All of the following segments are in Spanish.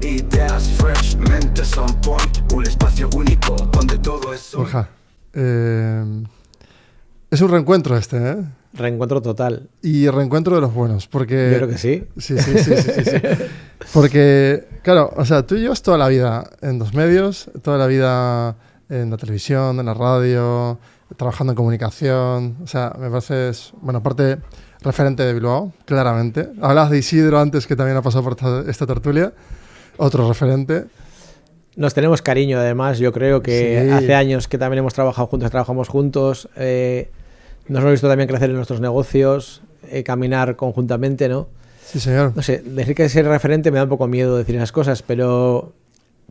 Ideas fresh, mentes on point, un espacio único donde todo es... Borja, es un reencuentro este, ¿eh? Reencuentro total. Y reencuentro de los buenos, porque... Yo creo que sí. Sí. Porque, claro, o sea, tú llevas toda la vida en los medios, toda la vida en la televisión, en la radio, trabajando en comunicación. O sea, me pareces, bueno, aparte, referente de Bilbao, claramente. Hablabas de Isidro antes, que también ha pasado por esta tertulia. Otro referente. Nos tenemos cariño, además. Yo creo que Sí. hace años que también hemos trabajado juntos, trabajamos juntos. Nos hemos visto también crecer en nuestros negocios, caminar conjuntamente, ¿no? Sí, señor. No sé, decir que ser referente me da un poco miedo decir esas cosas, pero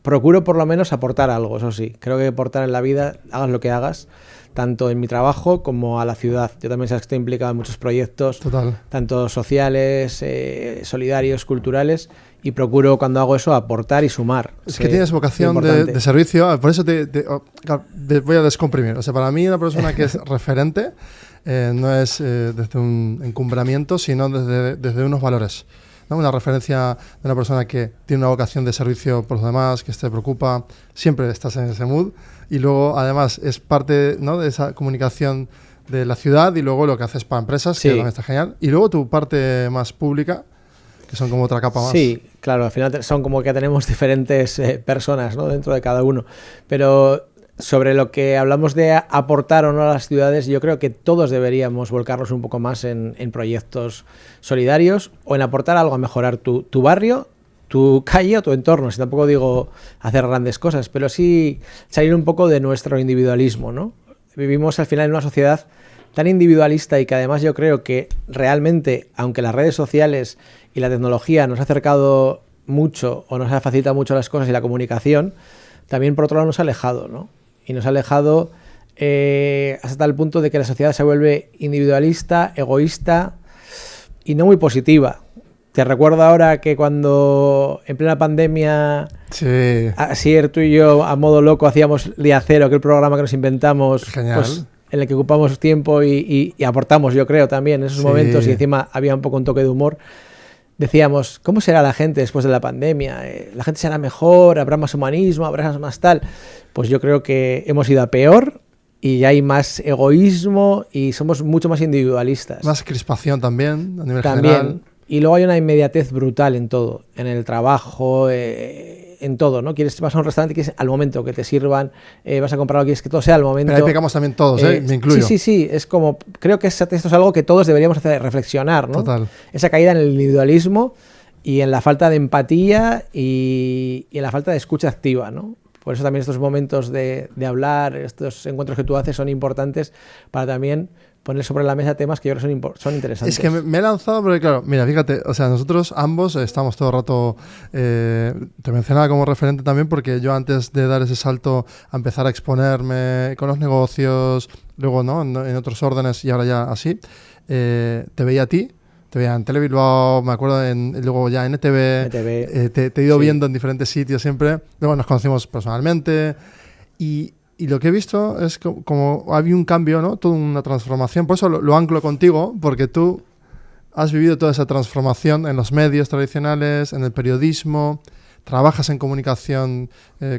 procuro por lo menos aportar algo, eso sí. Creo que aportar en la vida, hagas lo que hagas, tanto en mi trabajo como a la ciudad. Yo también sabes que estoy implicado en muchos proyectos, Total. tanto sociales, solidarios, culturales, y procuro cuando hago eso aportar y sumar. Es que tienes vocación de servicio, por eso te voy a descomprimir. O sea, para mí una persona que es referente no es desde un encumbramiento, sino desde unos valores, ¿no? Una referencia de una persona que tiene una vocación de servicio por los demás, que te preocupa, siempre estás en ese mood, y luego además es parte, ¿no?, de esa comunicación de la ciudad, y luego lo que haces para empresas, Sí. que también está genial, y luego tu parte más pública, que son como otra capa más. Sí, claro, al final son como que tenemos diferentes personas, ¿no?, dentro de cada uno. Pero sobre lo que hablamos de aportar o no a las ciudades, yo creo que todos deberíamos volcarnos un poco más en proyectos solidarios o en aportar algo a mejorar tu barrio, tu calle o tu entorno. Si tampoco digo hacer grandes cosas, pero sí salir un poco de nuestro individualismo, ¿no? Vivimos al final en una sociedad tan individualista y que además yo creo que realmente, aunque las redes sociales y la tecnología nos ha acercado mucho o nos ha facilitado mucho las cosas y la comunicación, también por otro lado nos ha alejado, ¿no? Y nos ha alejado hasta tal punto de que la sociedad se vuelve individualista, egoísta y no muy positiva. Te recuerdo ahora que cuando en plena pandemia, Sí. Asier, tú y yo a modo loco hacíamos Día Cero, aquel programa que nos inventamos, Genial. pues, en el que ocupamos tiempo y aportamos, yo creo, también en esos Sí. momentos, y encima había un poco un toque de humor. Decíamos, ¿cómo será la gente después de la pandemia? ¿La gente será mejor? ¿Habrá más humanismo? ¿Habrá más tal? Pues yo creo que hemos ido a peor y ya hay más egoísmo y somos mucho más individualistas. Más crispación también, a nivel También. general. Y luego hay una inmediatez brutal en todo, en el trabajo, en todo, ¿no? Vas a un restaurante y quieres al momento que te sirvan, vas a comprar algo, quieres que todo sea al momento. Pero ahí pecamos también todos, me incluyo. Sí, es como, creo que esto es algo que todos deberíamos hacer reflexionar, ¿no? Total. Esa caída en el individualismo y en la falta de empatía y en la falta de escucha activa, ¿no? Por eso también estos momentos de hablar, estos encuentros que tú haces son importantes para también poner sobre la mesa temas que yo creo que son interesantes. Es que me he lanzado, porque claro, mira, fíjate, o sea, nosotros ambos estamos todo el rato, te mencionaba como referente también, porque yo antes de dar ese salto a empezar a exponerme con los negocios, luego no en otros órdenes y ahora ya así, te veía a ti, te veía en Telebilbao, me acuerdo, luego ya en ETV, te he ido viendo en diferentes sitios siempre, luego nos conocimos personalmente y lo que he visto es como había un cambio, ¿no? Toda una transformación. Por eso lo anclo contigo, porque tú has vivido toda esa transformación en los medios tradicionales, en el periodismo, trabajas en comunicación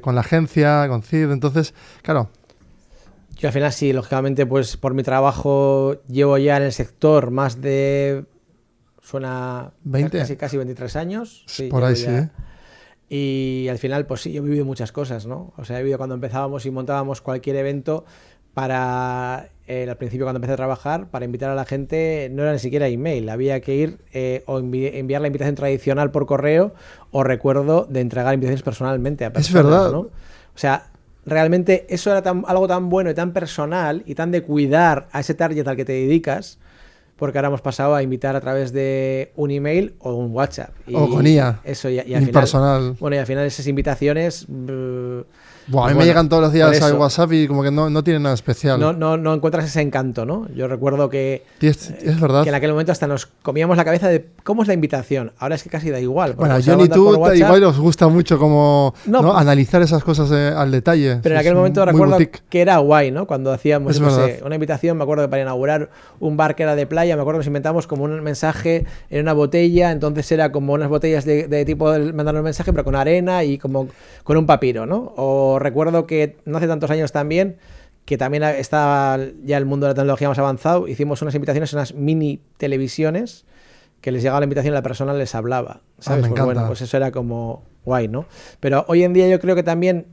con la agencia, con CID. Entonces, claro. Yo al final sí, lógicamente, pues por mi trabajo llevo ya en el sector más de... Suena 20. Casi 23 años. Sí, por ahí sí, ¿eh? Y al final, pues sí, yo he vivido muchas cosas, ¿no? O sea, he vivido cuando empezábamos y montábamos cualquier evento para, al principio cuando empecé a trabajar, para invitar a la gente, no era ni siquiera email, había que ir o enviar la invitación tradicional por correo o recuerdo de entregar invitaciones personalmente a personas, es verdad, ¿no? O sea, realmente eso era algo tan bueno y tan personal y tan de cuidar a ese target al que te dedicas, porque ahora hemos pasado a invitar a través de un email o un WhatsApp. O con IA. Eso, y al impersonal. final, bueno, y al final esas invitaciones Buah, a mí Pues me llegan todos los días por al eso, WhatsApp y como que no tiene nada especial. no encuentras ese encanto, ¿no? Yo recuerdo que, Es verdad. que en aquel momento hasta nos comíamos la cabeza de cómo es la invitación. Ahora es que casi da igual. Bueno, porque John y manda tú por WhatsApp, igual os gusta mucho como No, analizar esas cosas al detalle. pero en Es aquel momento muy recuerdo boutique. que era guay, ¿no? Cuando hacíamos Es yo qué sé, verdad. una invitación, me acuerdo que para inaugurar un bar que era de playa, me acuerdo que nos inventamos como un mensaje en una botella, entonces era como unas botellas de tipo mandar un mensaje, pero con arena y como con un papiro, ¿no? O recuerdo que no hace tantos años también, que también está ya el mundo de la tecnología más avanzado, hicimos unas invitaciones, unas mini televisiones, que les llegaba la invitación y la persona les hablaba, ¿sabes? me Pues encanta. bueno, pues eso era como guay, ¿no? Pero hoy en día yo creo que también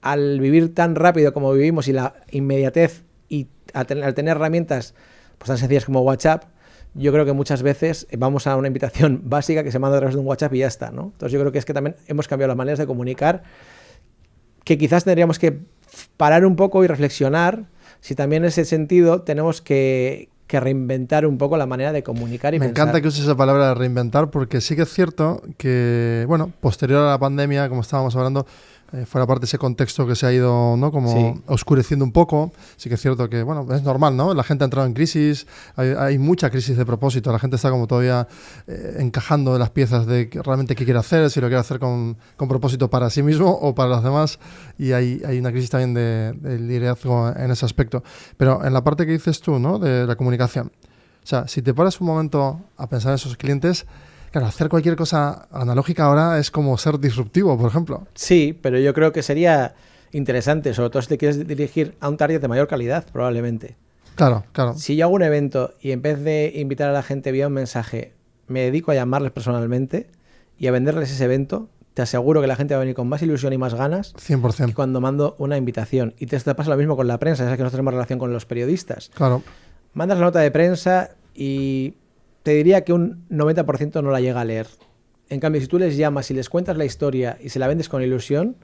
al vivir tan rápido como vivimos y la inmediatez y al tener herramientas pues tan sencillas como WhatsApp, yo creo que muchas veces vamos a una invitación básica que se manda a través de un WhatsApp y ya está, ¿no? Entonces yo creo que es que también hemos cambiado las maneras de comunicar, que quizás tendríamos que parar un poco y reflexionar si también en ese sentido tenemos que reinventar un poco la manera de comunicar y Me pensar. encanta que uses esa palabra de reinventar porque sí que es cierto que, bueno, posterior a la pandemia, como estábamos hablando, fuera parte de ese contexto que se ha ido, ¿no? Como Sí. oscureciendo un poco. Sí que es cierto que, bueno, es normal, ¿no? La gente ha entrado en crisis, hay mucha crisis de propósito, la gente está como todavía encajando las piezas de realmente qué quiere hacer, si lo quiere hacer con propósito para sí mismo o para los demás, y hay una crisis también de liderazgo en ese aspecto. Pero en la parte que dices tú, ¿no? De la comunicación. O sea, si te paras un momento a pensar en esos clientes, claro, hacer cualquier cosa analógica ahora es como ser disruptivo, por ejemplo. Sí, pero yo creo que sería interesante, sobre todo si te quieres dirigir a un target de mayor calidad, probablemente. Claro, claro. Si yo hago un evento y en vez de invitar a la gente vía un mensaje, me dedico a llamarles personalmente y a venderles ese evento, te aseguro que la gente va a venir con más ilusión y más ganas 100%. que cuando mando una invitación. Y te pasa lo mismo con la prensa, sabes que nosotros tenemos relación con los periodistas. Claro. Mandas la nota de prensa y te diría que un 90% no la llega a leer. En cambio, si tú les llamas y les cuentas la historia y se la vendes con ilusión,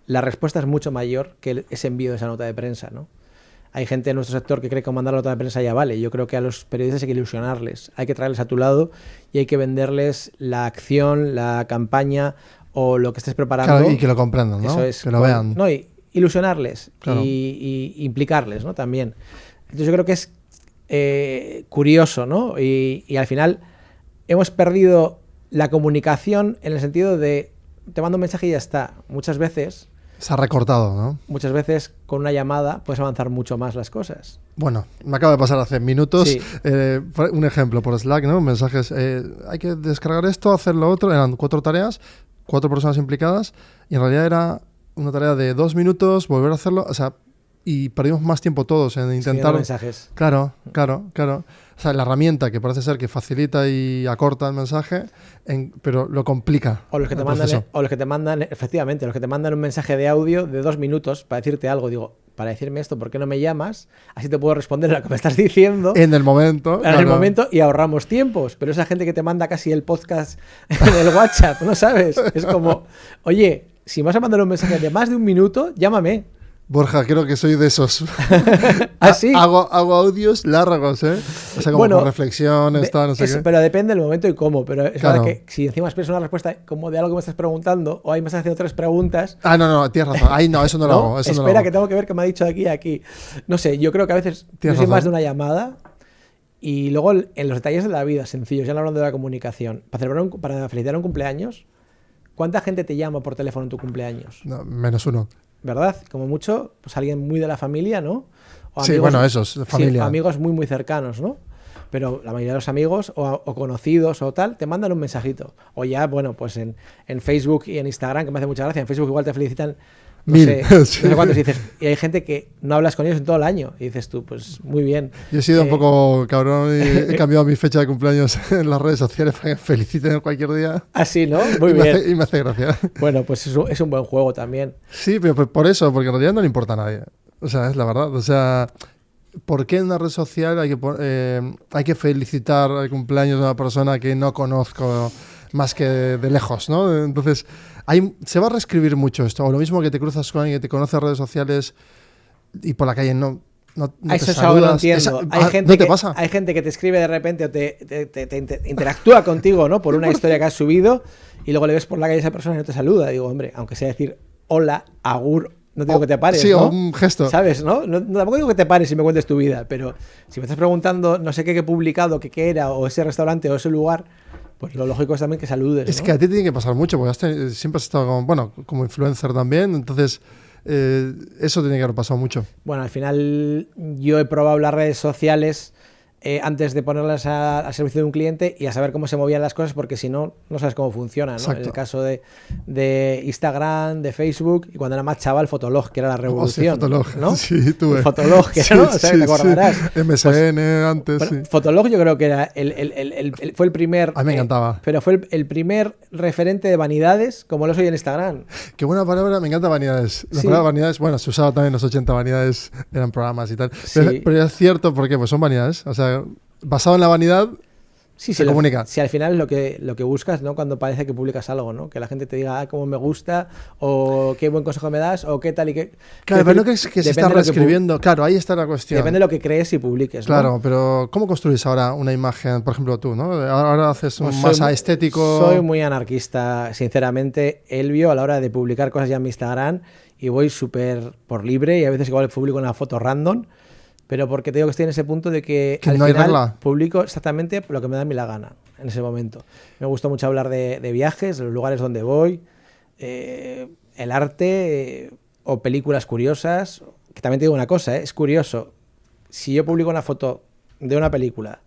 la respuesta es mucho mayor que ese envío de esa nota de prensa, ¿no? Hay gente en nuestro sector que cree que con mandar la nota de prensa ya vale. Yo creo que a los periodistas hay que ilusionarles, hay que traerles a tu lado y hay que venderles la acción, la campaña o lo que estés preparando. Claro, y que lo comprendan, ¿no? Eso es, que lo vean. No, y ilusionarles Claro. y implicarles, ¿no? También. Entonces yo creo que es curioso, ¿no? Y al final hemos perdido la comunicación en el sentido de te mando un mensaje y ya está. Muchas veces Se ha recortado, ¿no? con una llamada puedes avanzar mucho más las cosas. Bueno, me acaba de pasar hace minutos Sí. un ejemplo por Slack, ¿no? Mensajes, hay que descargar esto, hacer lo otro. Eran 4 tareas, 4 personas implicadas y en realidad era una tarea de 2 minutos, volver a hacerlo, o sea, y perdimos más tiempo todos en Escribiendo intentar... mensajes. Claro. O sea, la herramienta que parece ser que facilita y acorta el mensaje, pero lo complica. O los que te el mandan, proceso. efectivamente, los que te mandan un mensaje de audio de 2 minutos para decirte algo. Digo, para decirme esto, ¿por qué no me llamas? Así te puedo responder lo que me estás diciendo. En el momento. En el claro. momento y ahorramos tiempos. Pero esa gente que te manda casi el podcast en el WhatsApp, ¿no sabes? Es como, oye, si me vas a mandar un mensaje de más de 1 minuto, llámame. Borja, creo que soy de esos. ¿Así? Hago audios largos, ¿eh? O sea, como Bueno, con reflexiones, tal, no sé qué. Pero depende del momento y cómo. Pero es Claro. verdad que si encima esperas una respuesta como de algo que me estás preguntando, o ahí me estás haciendo 3 preguntas. Ah, no, tienes razón. Ahí no, eso no lo ¿no? hago. Eso no lo Espera, hago. que tengo que ver qué me ha dicho de aquí a aquí. No sé, yo creo que a veces yo Tienes soy más razón. de una llamada. Y luego en los detalles de la vida, sencillos, ya no hablando de la comunicación. Para felicitar un cumpleaños, ¿cuánta gente te llama por teléfono en tu cumpleaños? No, -1. ¿Verdad? Como mucho, pues alguien muy de la familia, ¿no? O Sí, bueno, esos, de familia. Sí, amigos muy, muy cercanos, ¿no? Pero la mayoría de los amigos o conocidos o tal te mandan un mensajito. O ya, bueno, pues en Facebook y en Instagram, que me hace mucha gracia. En Facebook igual te felicitan, no 1000. sé, Sí. no sé cuántos. Y dices, y hay gente que no hablas con ellos en todo el año. Y dices tú, pues muy bien. Yo he sido un poco cabrón y he cambiado mi fecha de cumpleaños en las redes sociales para que me feliciten cualquier día. Así, ¿no? Muy y bien. Me hace gracia. Bueno, pues es un buen juego también. Sí, pero por eso, porque en realidad no le importa a nadie. O sea, es la verdad. O sea, ¿por qué en una red social hay que felicitar el cumpleaños de una persona que no conozco más que de lejos, ¿no? Entonces, se va a reescribir mucho esto. O lo mismo que te cruzas con alguien que te conoce en redes sociales y por la calle no te Eso es algo que no saludas. entiendo. ¿No te pasa? Hay gente que te escribe de repente o te interactúa contigo, ¿no? Por una historia que has subido y luego le ves por la calle a esa persona y no te saluda. Digo, hombre, aunque sea decir hola, agur, no digo que te pares, sí, ¿no? o un gesto. ¿Sabes, no? Tampoco digo que te pares y me cuentes tu vida, pero si me estás preguntando no sé qué he publicado, qué era, o ese restaurante o ese lugar, pues lo lógico es también que saludes, Es ¿no? que a ti tiene que pasar mucho, porque siempre has estado como influencer también, entonces eso tiene que haber pasado mucho. Bueno, al final yo he probado las redes sociales antes de ponerlas al servicio de un cliente y a saber cómo se movían las cosas, porque si no, no sabes cómo funciona, ¿no? Exacto. En el caso de Instagram, de Facebook, y cuando era más chaval, Fotolog, que era la revolución. Fotolog, ¿no? sí, tuve. Fotolog, que Sí, ¿no? O sea, sí, te acordarás. sí. MSN antes, Bueno, sí. Fotolog yo creo que era fue el primer... A mí me encantaba. Pero fue el primer referente de vanidades, como lo soy en Instagram. Qué buena palabra, me encanta vanidades. La Sí. palabra vanidades, bueno, se usaba también en los 80, vanidades eran programas y tal. Sí. Pero es cierto, porque pues son vanidades. O sea, basado en la vanidad, Sí, se comunica. Si al final es lo que buscas, ¿no? Cuando parece que publicas algo, ¿no? Que la gente te diga, cómo me gusta, o qué buen consejo me das, o qué tal y qué. Claro, pero no crees que se está depende de lo que reescribiendo. Claro, ahí está la cuestión. Depende de lo que crees y publiques, ¿no? Claro, pero ¿cómo construís ahora una imagen? Por ejemplo, tú, ¿no? Ahora haces un Pues masa estético. Soy muy anarquista, sinceramente, Elvio, a la hora de publicar cosas ya en mi Instagram, y voy súper por libre, y a veces igual publico una foto random, pero porque te digo que estoy en ese punto de que Que al no hay final regla. publico exactamente lo que me da a mí la gana en ese momento. Me gusta mucho hablar de viajes, de los lugares donde voy, el arte o películas curiosas, que también te digo una cosa, es curioso, si yo publico una foto de una película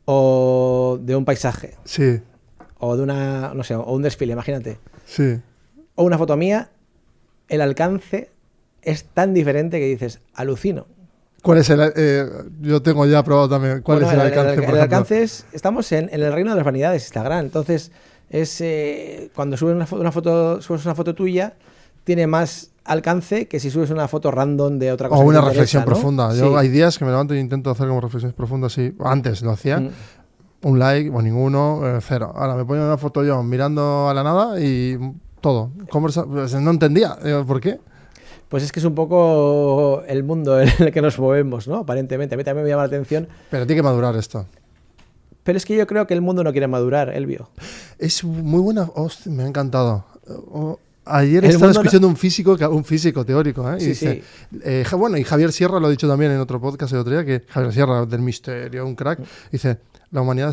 o de un paisaje Sí, o de una, no sé, o un desfile, imagínate, sí. o una foto mía, el alcance es tan diferente que dices, alucino. ¿Cuál es yo tengo ya probado también. ¿Cuál Bueno, es el alcance, por el ejemplo? alcance es, estamos en el reino de las vanidades, Instagram. Entonces, es cuando subes una foto tuya, tiene más alcance que si subes una foto random de otra cosa. O que una te reflexión interesa, ¿no? profunda. Sí. Yo hay días que me levanto e intento hacer como reflexiones profundas. Sí. Antes lo hacía. Un like o ninguno, cero. Ahora me pongo una foto yo mirando a la nada y todo. Pues no entendía. ¿Por qué? Pues es que es un poco el mundo en el que nos movemos, ¿no? Aparentemente. A mí también me llama la atención. Pero tiene que madurar esto. Pero es que yo creo que el mundo no quiere madurar, Elvio. Es muy buena. Hostia, me ha encantado. Ayer El estaba mundo escuchando un físico teórico, ¿eh? Y Sí, dice, bueno, y Javier Sierra lo ha dicho también en otro podcast el otro día, que Javier Sierra del Misterio, un crack, dice, la humanidad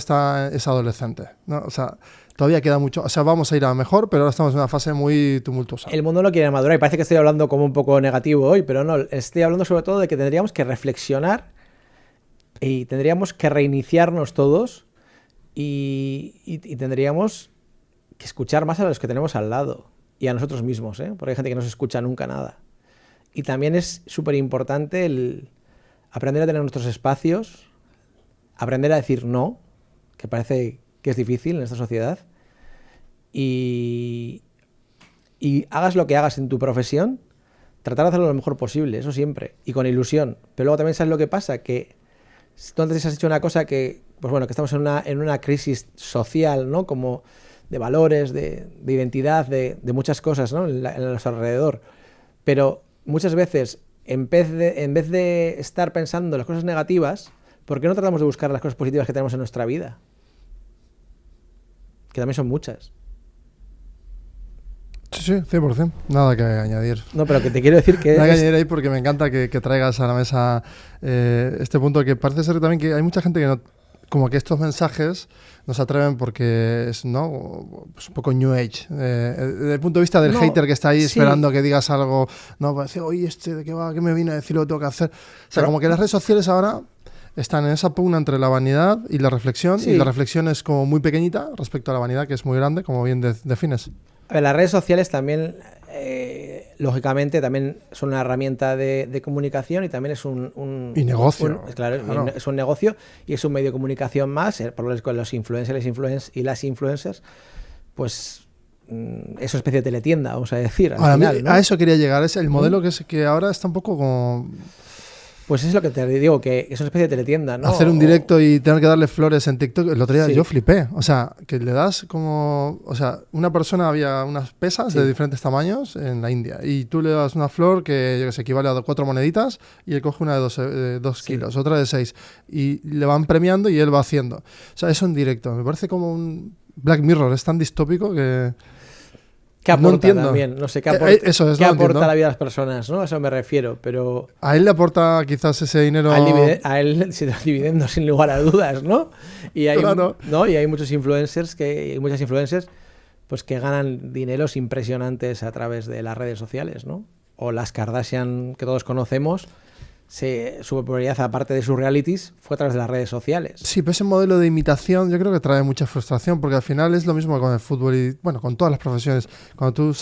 es adolescente, ¿no? O sea, todavía queda mucho, o sea, vamos a ir a mejor, pero ahora estamos en una fase muy tumultuosa. El mundo no quiere madurar y parece que estoy hablando como un poco negativo hoy, pero no, estoy hablando sobre todo de que tendríamos que reflexionar y tendríamos que reiniciarnos todos y tendríamos que escuchar más a los que tenemos al lado y a nosotros mismos, ¿eh? Porque hay gente que no se escucha nunca nada. Y también es súper importante el aprender a tener nuestros espacios, aprender a decir no, que parece que es difícil en esta sociedad, y hagas lo que hagas en tu profesión, tratar de hacerlo lo mejor posible, eso siempre, y con ilusión. Pero luego también sabes lo que pasa, que tú antes has hecho una cosa que, pues bueno, que estamos en una crisis social, ¿no? Como de valores, de identidad, de muchas cosas, ¿no? En nuestro alrededor. Pero muchas veces, en vez de estar pensando en las cosas negativas, ¿por qué no tratamos de buscar las cosas positivas que tenemos en nuestra vida? Que también son muchas. Sí, 100%. Nada que añadir. No, pero que te quiero decir que... Nada que añadir ahí porque me encanta que traigas a la mesa este punto, que parece ser también que hay mucha gente que no... Como que estos mensajes nos atreven porque es, ¿no? Pues un poco New Age. Desde el punto de vista del hater que está ahí esperando que digas algo, no, para decir, oye, ¿de qué va? ¿Qué me vino a decir lo que tengo que hacer? O sea, como que las redes sociales ahora están en esa pugna entre la vanidad y la reflexión, y la reflexión es como muy pequeñita respecto a la vanidad, que es muy grande, como bien defines. A ver, las redes sociales también, lógicamente, también son una herramienta de comunicación y también es un negocio. Claro. Es un negocio y es un medio de comunicación más, por lo que los influencers y las influencers, pues es una especie de teletienda, vamos a decir. Al final, ¿no? A eso quería llegar, es el modelo que ahora está un poco como... Pues es lo que te digo, que es una especie de teletienda, ¿no? Hacer un directo y tener que darle flores en TikTok. El otro día yo flipé. O sea, que le das como... O sea, una persona, había unas pesas de diferentes tamaños en la India, y tú le das una flor que, yo que sé, equivale a 4 moneditas, y él coge una de 2 kilos, otra de 6, y le van premiando y él va haciendo. O sea, eso en directo. Me parece como un Black Mirror. Es tan distópico que... ¿Qué No aporta entiendo. también? No sé, ¿qué aporta, Eso es, qué no aporta entiendo. a la vida de las personas? ¿No? A eso me refiero, pero A él le aporta quizás ese dinero. a él se da dividendos sin lugar a dudas, ¿no? Y hay, Claro. ¿no? Y hay muchos influencers y muchas influencers pues que ganan dineros impresionantes a través de las redes sociales, ¿no? O las Kardashian que todos conocemos, su popularidad, aparte de sus realities, fue a través de las redes sociales. Sí, pero ese modelo de imitación yo creo que trae mucha frustración porque al final es lo mismo con el fútbol y, bueno, con todas las profesiones. Cuando tú,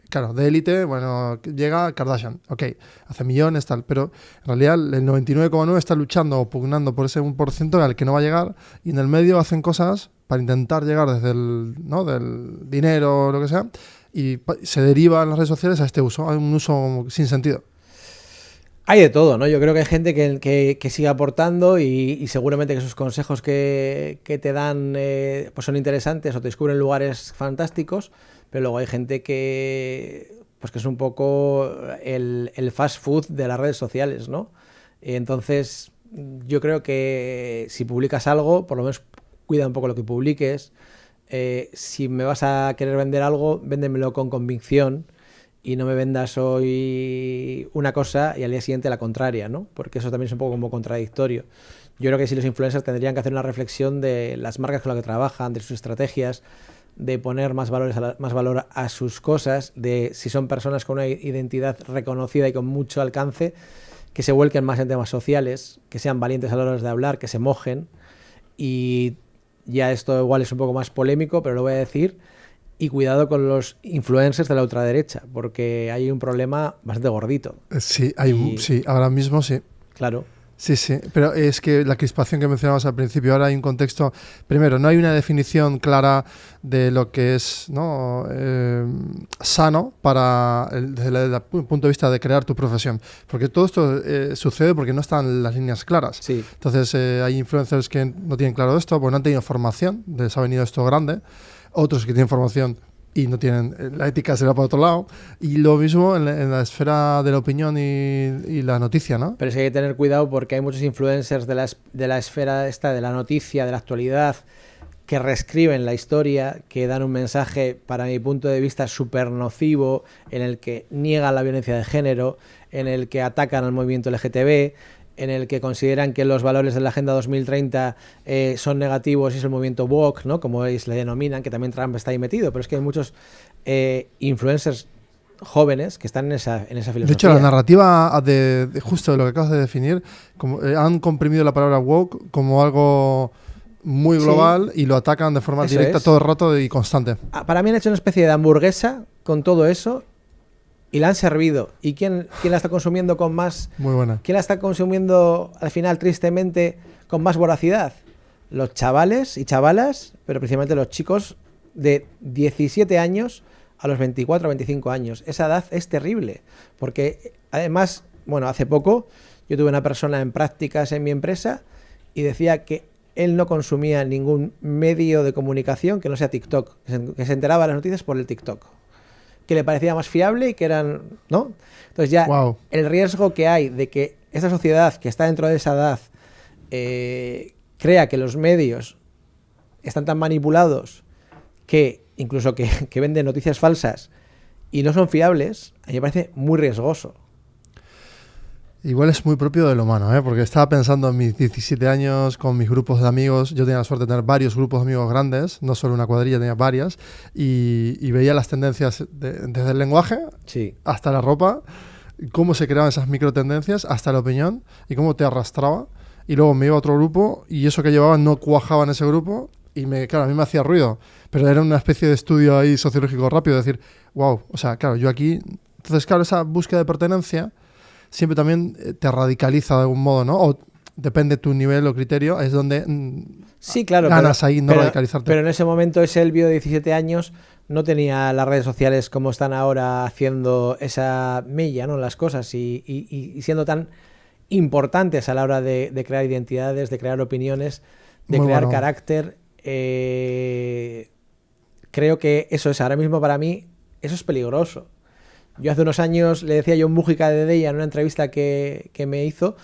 claro, de élite, bueno, llega Kardashian, ok, hace millones, tal, pero en realidad el 99,9 está luchando o pugnando por ese 1% al que no va a llegar y en el medio hacen cosas para intentar llegar desde el, ¿no? del dinero o lo que sea y se deriva en las redes sociales a este uso, a un uso sin sentido. Hay de todo, ¿no? Yo creo que hay gente que sigue aportando y seguramente que esos consejos que te dan pues son interesantes o te descubren lugares fantásticos, pero luego hay gente pues que es un poco el fast food de las redes sociales, ¿no? Entonces, yo creo que si publicas algo, por lo menos cuida un poco lo que publiques. Si me vas a querer vender algo, véndemelo con convicción. Y no me vendas hoy una cosa y al día siguiente la contraria, ¿no? Porque eso también es un poco como contradictorio. Yo creo que sí los influencers tendrían que hacer una reflexión de las marcas con las que trabajan, de sus estrategias, de poner más valor a sus cosas, de si son personas con una identidad reconocida y con mucho alcance, que se vuelquen más en temas sociales, que sean valientes a la hora de hablar, que se mojen. Y ya esto igual es un poco más polémico, pero lo voy a decir. Y cuidado con los influencers de la ultraderecha, porque hay un problema bastante gordito. Sí, Y- sí, ahora mismo sí. Claro. Sí, sí, pero es que la crispación que mencionabas al principio, ahora hay un contexto, primero, no hay una definición clara de lo que es, ¿no? Sano desde el punto de vista de crear tu profesión, porque todo esto sucede porque no están las líneas claras. Sí. Entonces hay influencers que no tienen claro esto, porque no han tenido formación, les ha venido esto grande, otros que tienen formación y no tienen, la ética será para otro lado, y lo mismo en la esfera de la opinión y la noticia, ¿no? Pero sí hay que tener cuidado porque hay muchos influencers de la esfera esta, de la noticia, de la actualidad, que reescriben la historia, que dan un mensaje, para mi punto de vista, súper nocivo, en el que niegan la violencia de género, en el que atacan al movimiento LGTB, en el que consideran que los valores de la Agenda 2030 son negativos y es el movimiento woke, ¿no? Como le denominan, que también Trump está ahí metido, pero es que hay muchos influencers jóvenes que están en esa filosofía. De hecho, la narrativa de justo de lo que acabas de definir, como, han comprimido la palabra woke como algo muy global y lo atacan de forma Eso directa es. todo el rato y constante. Para mí han hecho una especie de hamburguesa con todo eso y la han servido. ¿Y quién la está consumiendo con más? Muy buena. ¿Quién la está consumiendo al final, tristemente, con más voracidad? Los chavales y chavalas, pero principalmente los chicos de 17 años a los 24 o 25 años. Esa edad es terrible, porque además, bueno, hace poco yo tuve una persona en prácticas en mi empresa y decía que él no consumía ningún medio de comunicación que no sea TikTok, que se enteraba de las noticias por el TikTok, que le parecía más fiable y que eran, ¿no? Entonces ya el riesgo que hay de que esta sociedad que está dentro de esa edad crea que los medios están tan manipulados que incluso que venden noticias falsas y no son fiables, a mí me parece muy riesgoso. Igual es muy propio del humano, ¿eh? Porque estaba pensando en mis 17 años con mis grupos de amigos. Yo tenía la suerte de tener varios grupos de amigos grandes, no solo una cuadrilla, tenía varias, y veía las tendencias desde el lenguaje hasta la ropa, cómo se creaban esas micro tendencias, hasta la opinión, y cómo te arrastraba. Y luego me iba a otro grupo, y eso que llevaba no cuajaba en ese grupo, y claro, a mí me hacía ruido, pero era una especie de estudio ahí sociológico rápido, de decir, wow, o sea, claro, yo aquí... Entonces, claro, esa búsqueda de pertenencia siempre también te radicaliza de algún modo, ¿no? O depende de tu nivel o criterio, es donde sí, claro, ganas ahí no radicalizarte. Pero en ese momento ese Elvio de 17 años no tenía las redes sociales como están ahora haciendo esa mella, ¿no? Las cosas y siendo tan importantes a la hora de crear identidades, de crear opiniones, de crear carácter. Creo que eso es, ahora mismo para mí, eso es peligroso. Yo hace unos años le decía a John Mújica de Deia en una entrevista que me hizo,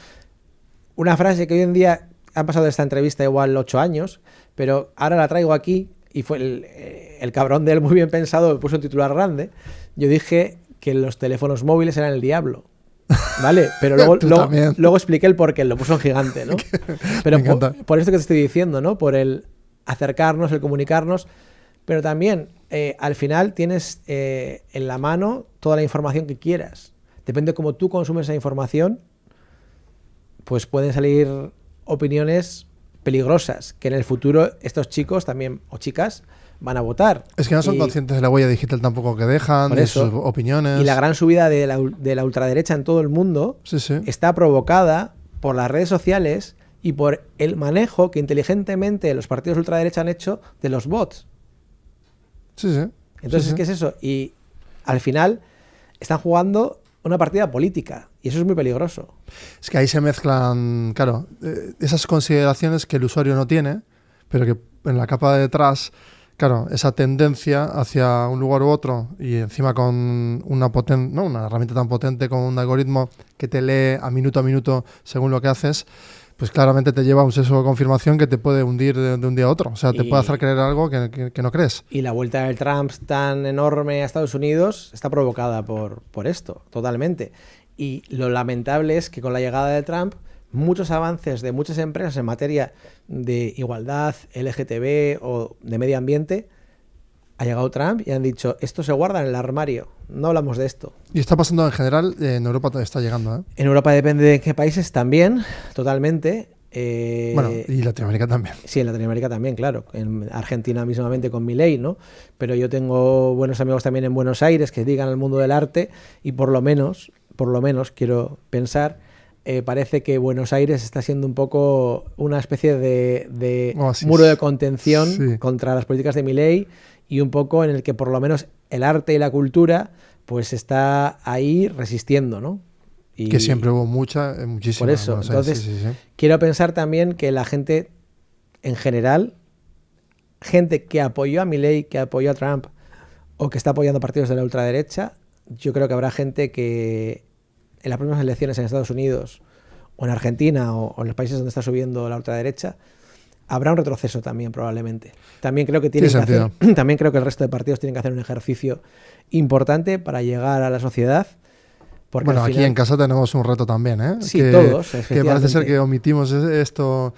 una frase que hoy en día, han pasado de esta entrevista igual 8 años, pero ahora la traigo aquí y fue el cabrón de él muy bien pensado, puso un titular grande, yo dije que los teléfonos móviles eran el diablo. ¿Vale? Pero luego expliqué el porqué, lo puso en gigante, ¿no? Pero por esto que te estoy diciendo, ¿no? Por el acercarnos, el comunicarnos, pero también al final tienes en la mano toda la información que quieras. Depende de cómo tú consumes esa información, pues pueden salir opiniones peligrosas que en el futuro estos chicos también, o chicas, van a votar. Es que no son conscientes de la huella digital tampoco que dejan, de sus opiniones. Y la gran subida de la ultraderecha en todo el mundo está provocada por las redes sociales y por el manejo que inteligentemente los partidos ultraderecha han hecho de los bots. Entonces, ¿qué es eso? Y al final están jugando una partida política y eso es muy peligroso. Es que ahí se mezclan, claro, esas consideraciones que el usuario no tiene, pero que en la capa de detrás, claro, esa tendencia hacia un lugar u otro y encima con una herramienta tan potente como un algoritmo que te lee a minuto según lo que haces, pues claramente te lleva a un sesgo de confirmación que te puede hundir de un día a otro. O sea, te puede hacer creer algo que no crees. Y la vuelta del Trump tan enorme a Estados Unidos está provocada por esto, totalmente. Y lo lamentable es que con la llegada de Trump, muchos avances de muchas empresas en materia de igualdad, LGTB o de medio ambiente, ha llegado Trump y han dicho, esto se guarda en el armario, no hablamos de esto. Y está pasando en general, en Europa está llegando, ¿eh? En Europa depende de qué países también, totalmente. Bueno, y Latinoamérica también. Sí, en Latinoamérica también, claro. En Argentina mismamente con Milei, ¿no? Pero yo tengo buenos amigos también en Buenos Aires que dedican al mundo del arte y por lo menos quiero pensar, parece que Buenos Aires está siendo un poco una especie de muro de contención contra las políticas de Milei y un poco en el que por lo menos el arte y la cultura pues está ahí resistiendo, ¿no? Y que siempre hubo muchísima. Por eso, entonces quiero pensar también que la gente en general, gente que apoyó a Milei, que apoyó a Trump o que está apoyando partidos de la ultraderecha, yo creo que habrá gente que en las próximas elecciones en Estados Unidos o en Argentina o en los países donde está subiendo la ultraderecha, habrá un retroceso también probablemente. También creo que también creo que el resto de partidos tienen que hacer un ejercicio importante para llegar a la sociedad. Porque bueno, aquí en casa tenemos un reto también, ¿eh? Sí, todos, que parece ser que omitimos esto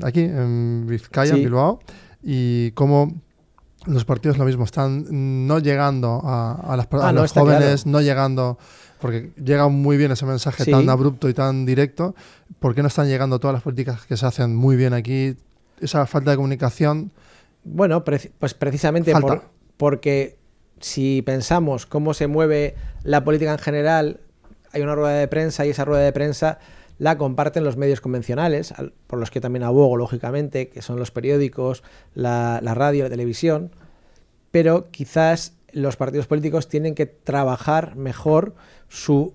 aquí en Vizcaya, en Bilbao, y cómo los partidos lo mismo, están no llegando a los jóvenes, claro. No llegando, porque llega muy bien ese mensaje tan abrupto y tan directo. ¿Por qué no están llegando todas las políticas que se hacen muy bien aquí? Esa falta de comunicación. Bueno, pues precisamente porque si pensamos cómo se mueve la política en general, hay una rueda de prensa y esa rueda de prensa la comparten los medios convencionales, por los que también abogo, lógicamente, que son los periódicos, la radio, la televisión, pero quizás los partidos políticos tienen que trabajar mejor su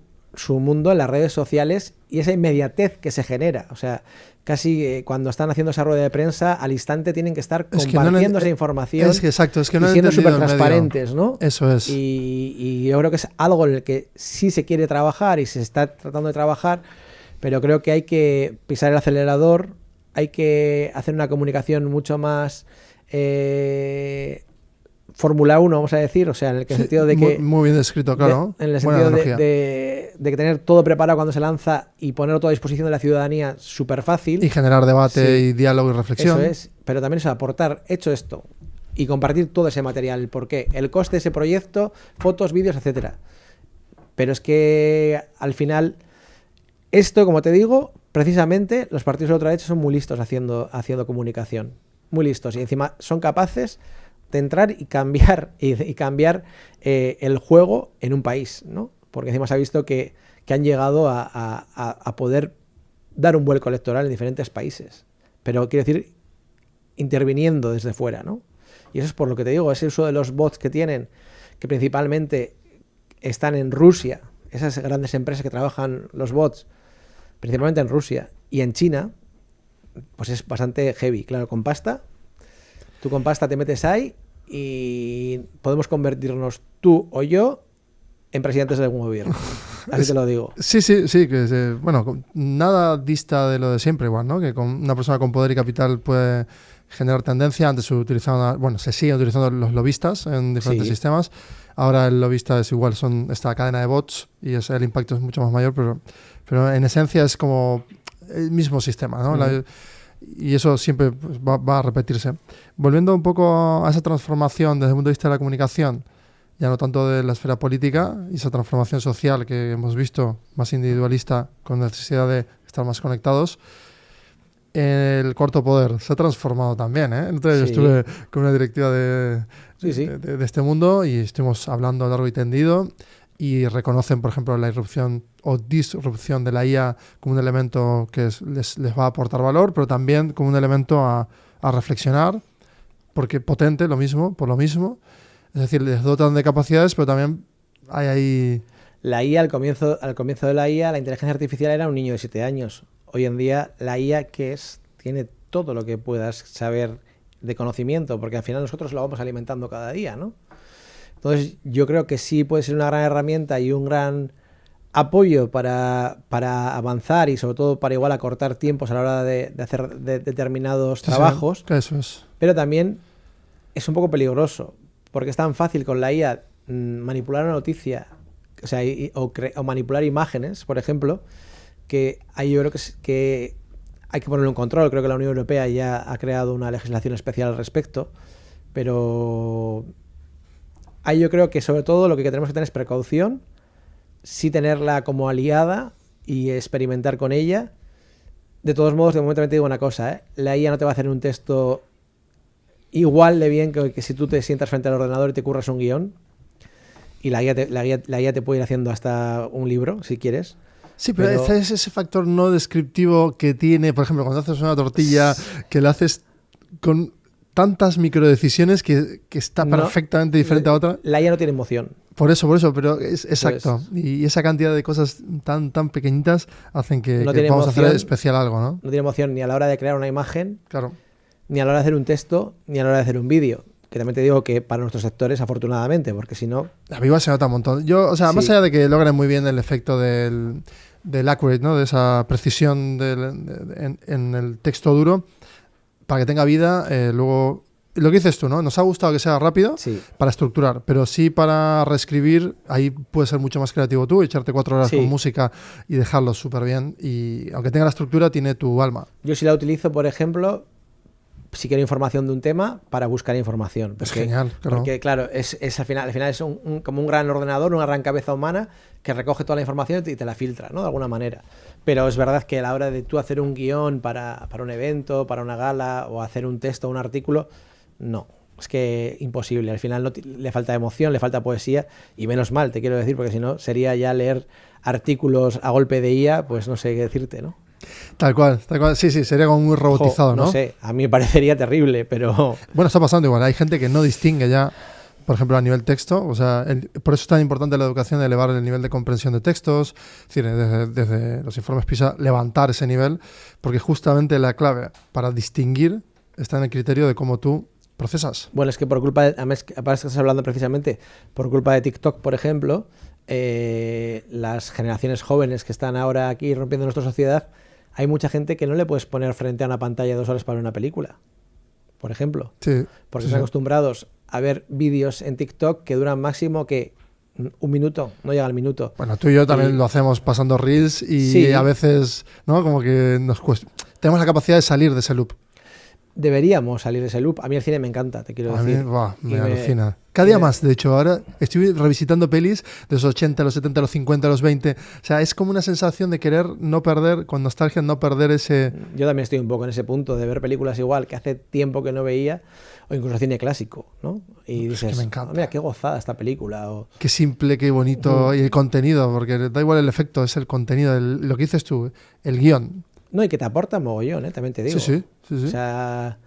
mundo en las redes sociales y esa inmediatez que se genera. O sea, casi cuando están haciendo esa rueda de prensa, al instante tienen que estar compartiendo esa información y siendo súper transparentes, ¿no? Eso es. Y yo creo que es algo en el que sí se quiere trabajar y se está tratando de trabajar, pero creo que hay que pisar el acelerador, hay que hacer una comunicación mucho más Fórmula 1, vamos a decir, o sea, en el sentido de que... Muy bien descrito, claro. En el sentido de que tener todo preparado cuando se lanza y ponerlo todo a disposición de la ciudadanía súper fácil. Y generar debate y diálogo y reflexión. Eso es, pero también eso, aportar, hecho esto, y compartir todo ese material, el porqué, el coste de ese proyecto, fotos, vídeos, etcétera. Pero es que al final, esto, como te digo, precisamente los partidos de la ultraderecha son muy listos haciendo comunicación. Muy listos. Y encima son capaces de entrar y cambiar el juego en un país, ¿no? Porque encima se ha visto que han llegado a poder dar un vuelco electoral en diferentes países. Pero quiero decir, interviniendo desde fuera, ¿no? Y eso es por lo que te digo, ese uso de los bots que tienen, que principalmente están en Rusia, esas grandes empresas que trabajan los bots, principalmente en Rusia y en China, pues es bastante heavy. Claro, con pasta, tú con pasta te metes ahí y podemos convertirnos tú o yo en presidentes de algún gobierno. Así te lo digo. Sí, bueno, nada dista de lo de siempre igual, ¿no? Que con una persona con poder y capital puede generar tendencia. Antes se utilizaban, bueno, se siguen utilizando los lobistas en diferentes sistemas. Ahora el lobista es igual, son esta cadena de bots y el impacto es mucho más mayor, pero en esencia es como el mismo sistema, ¿no? Y eso siempre pues, va a repetirse. Volviendo un poco a esa transformación desde el punto de vista de la comunicación, ya no tanto de la esfera política, y esa transformación social que hemos visto, más individualista, con necesidad de estar más conectados, el cuarto poder se ha transformado también, ¿eh? Entonces yo estuve con una directiva de este mundo y estuvimos hablando a largo y tendido, y reconocen, por ejemplo, la irrupción o disrupción de la IA como un elemento que les va a aportar valor, pero también como un elemento a reflexionar, porque potente, por lo mismo. Es decir, les dotan de capacidades, pero también hay ahí... La IA, al comienzo de la IA, la inteligencia artificial era un niño de 7 años. Hoy en día, la IA, ¿qué es? Tiene todo lo que puedas saber de conocimiento, porque al final nosotros lo vamos alimentando cada día, ¿no? Entonces, yo creo que sí puede ser una gran herramienta y un gran apoyo para avanzar y sobre todo para igual acortar tiempos a la hora de hacer determinados trabajos. Sí, eso es. Pero también es un poco peligroso, porque es tan fácil con la IA manipular una noticia, o sea, o manipular imágenes, por ejemplo, que ahí yo creo que hay que ponerle un control. Creo que la Unión Europea ya ha creado una legislación especial al respecto, pero ahí yo creo que sobre todo lo que tenemos que tener es precaución, sí tenerla como aliada y experimentar con ella. De todos modos, de momento te digo una cosa, ¿eh? La IA no te va a hacer un texto igual de bien que si tú te sientas frente al ordenador y te curras un guión, y la IA te puede ir haciendo hasta un libro, si quieres. Sí, pero es ese factor no descriptivo que tiene, por ejemplo, cuando haces una tortilla, que la haces con tantas microdecisiones que está perfectamente diferente a otra. La IA no tiene emoción. Por eso, pero es exacto. Y esa cantidad de cosas tan pequeñitas hacen que vamos a hacer especial algo, ¿no? No tiene emoción ni a la hora de crear una imagen, claro, ni a la hora de hacer un texto, ni a la hora de hacer un vídeo. Que también te digo que para nuestros sectores, afortunadamente, porque si no... A mí se nota un montón. Más allá de que logren muy bien el efecto del accurate, ¿no? De esa precisión en el texto duro, para que tenga vida, luego... Lo que dices tú, ¿no? Nos ha gustado que sea rápido para estructurar, pero sí para reescribir, ahí puedes ser mucho más creativo tú, echarte 4 horas con música y dejarlo súper bien. Y aunque tenga la estructura, tiene tu alma. Yo sí la utilizo, por ejemplo, si quiero información de un tema, para buscar información. Porque, es genial, claro. Porque, claro, es al final es como un gran ordenador, una gran cabeza humana que recoge toda la información y te la filtra, ¿no? De alguna manera. Pero es verdad que a la hora de tú hacer un guión para un evento, para una gala, o hacer un texto, un artículo, no, es que imposible. Al final le falta emoción, le falta poesía, y menos mal, te quiero decir, porque si no sería ya leer artículos a golpe de IA, pues no sé qué decirte, ¿no? Tal cual. Sí, sería como muy robotizado, ¿no? No sé, a mí me parecería terrible, pero... Bueno, está pasando igual, hay gente que no distingue ya, por ejemplo, a nivel texto, o sea, por eso es tan importante la educación de elevar el nivel de comprensión de textos, es decir, desde los informes PISA, levantar ese nivel, porque justamente la clave para distinguir está en el criterio de cómo tú procesas. Bueno, es que por culpa además que estás hablando precisamente, por culpa de TikTok, por ejemplo, las generaciones jóvenes que están ahora aquí rompiendo nuestra sociedad, hay mucha gente que no le puedes poner frente a una pantalla 2 horas para una película, por ejemplo. Sí, porque están acostumbrados a ver vídeos en TikTok que duran máximo que un minuto, no llega al minuto. Bueno, tú y yo también lo hacemos pasando reels y a veces, ¿no? Como que tenemos la capacidad de salir de ese loop. Deberíamos salir de ese loop. A mí el cine me encanta, te quiero decir. A mí me alucina. Cada día más, de hecho. Ahora estoy revisitando pelis de los 80, los 70, los 50, los 20. O sea, es como una sensación de querer no perder, con nostalgia, no perder ese... Yo también estoy un poco en ese punto de ver películas igual que hace tiempo que no veía, o incluso cine clásico, ¿no? Y dices, es que me encanta. Mira, qué gozada esta película. Qué simple, qué bonito. Y el contenido, porque da igual el efecto, es el contenido, lo que dices tú, el guión. No, y que te aporta mogollón, también te digo. Sí. O sea...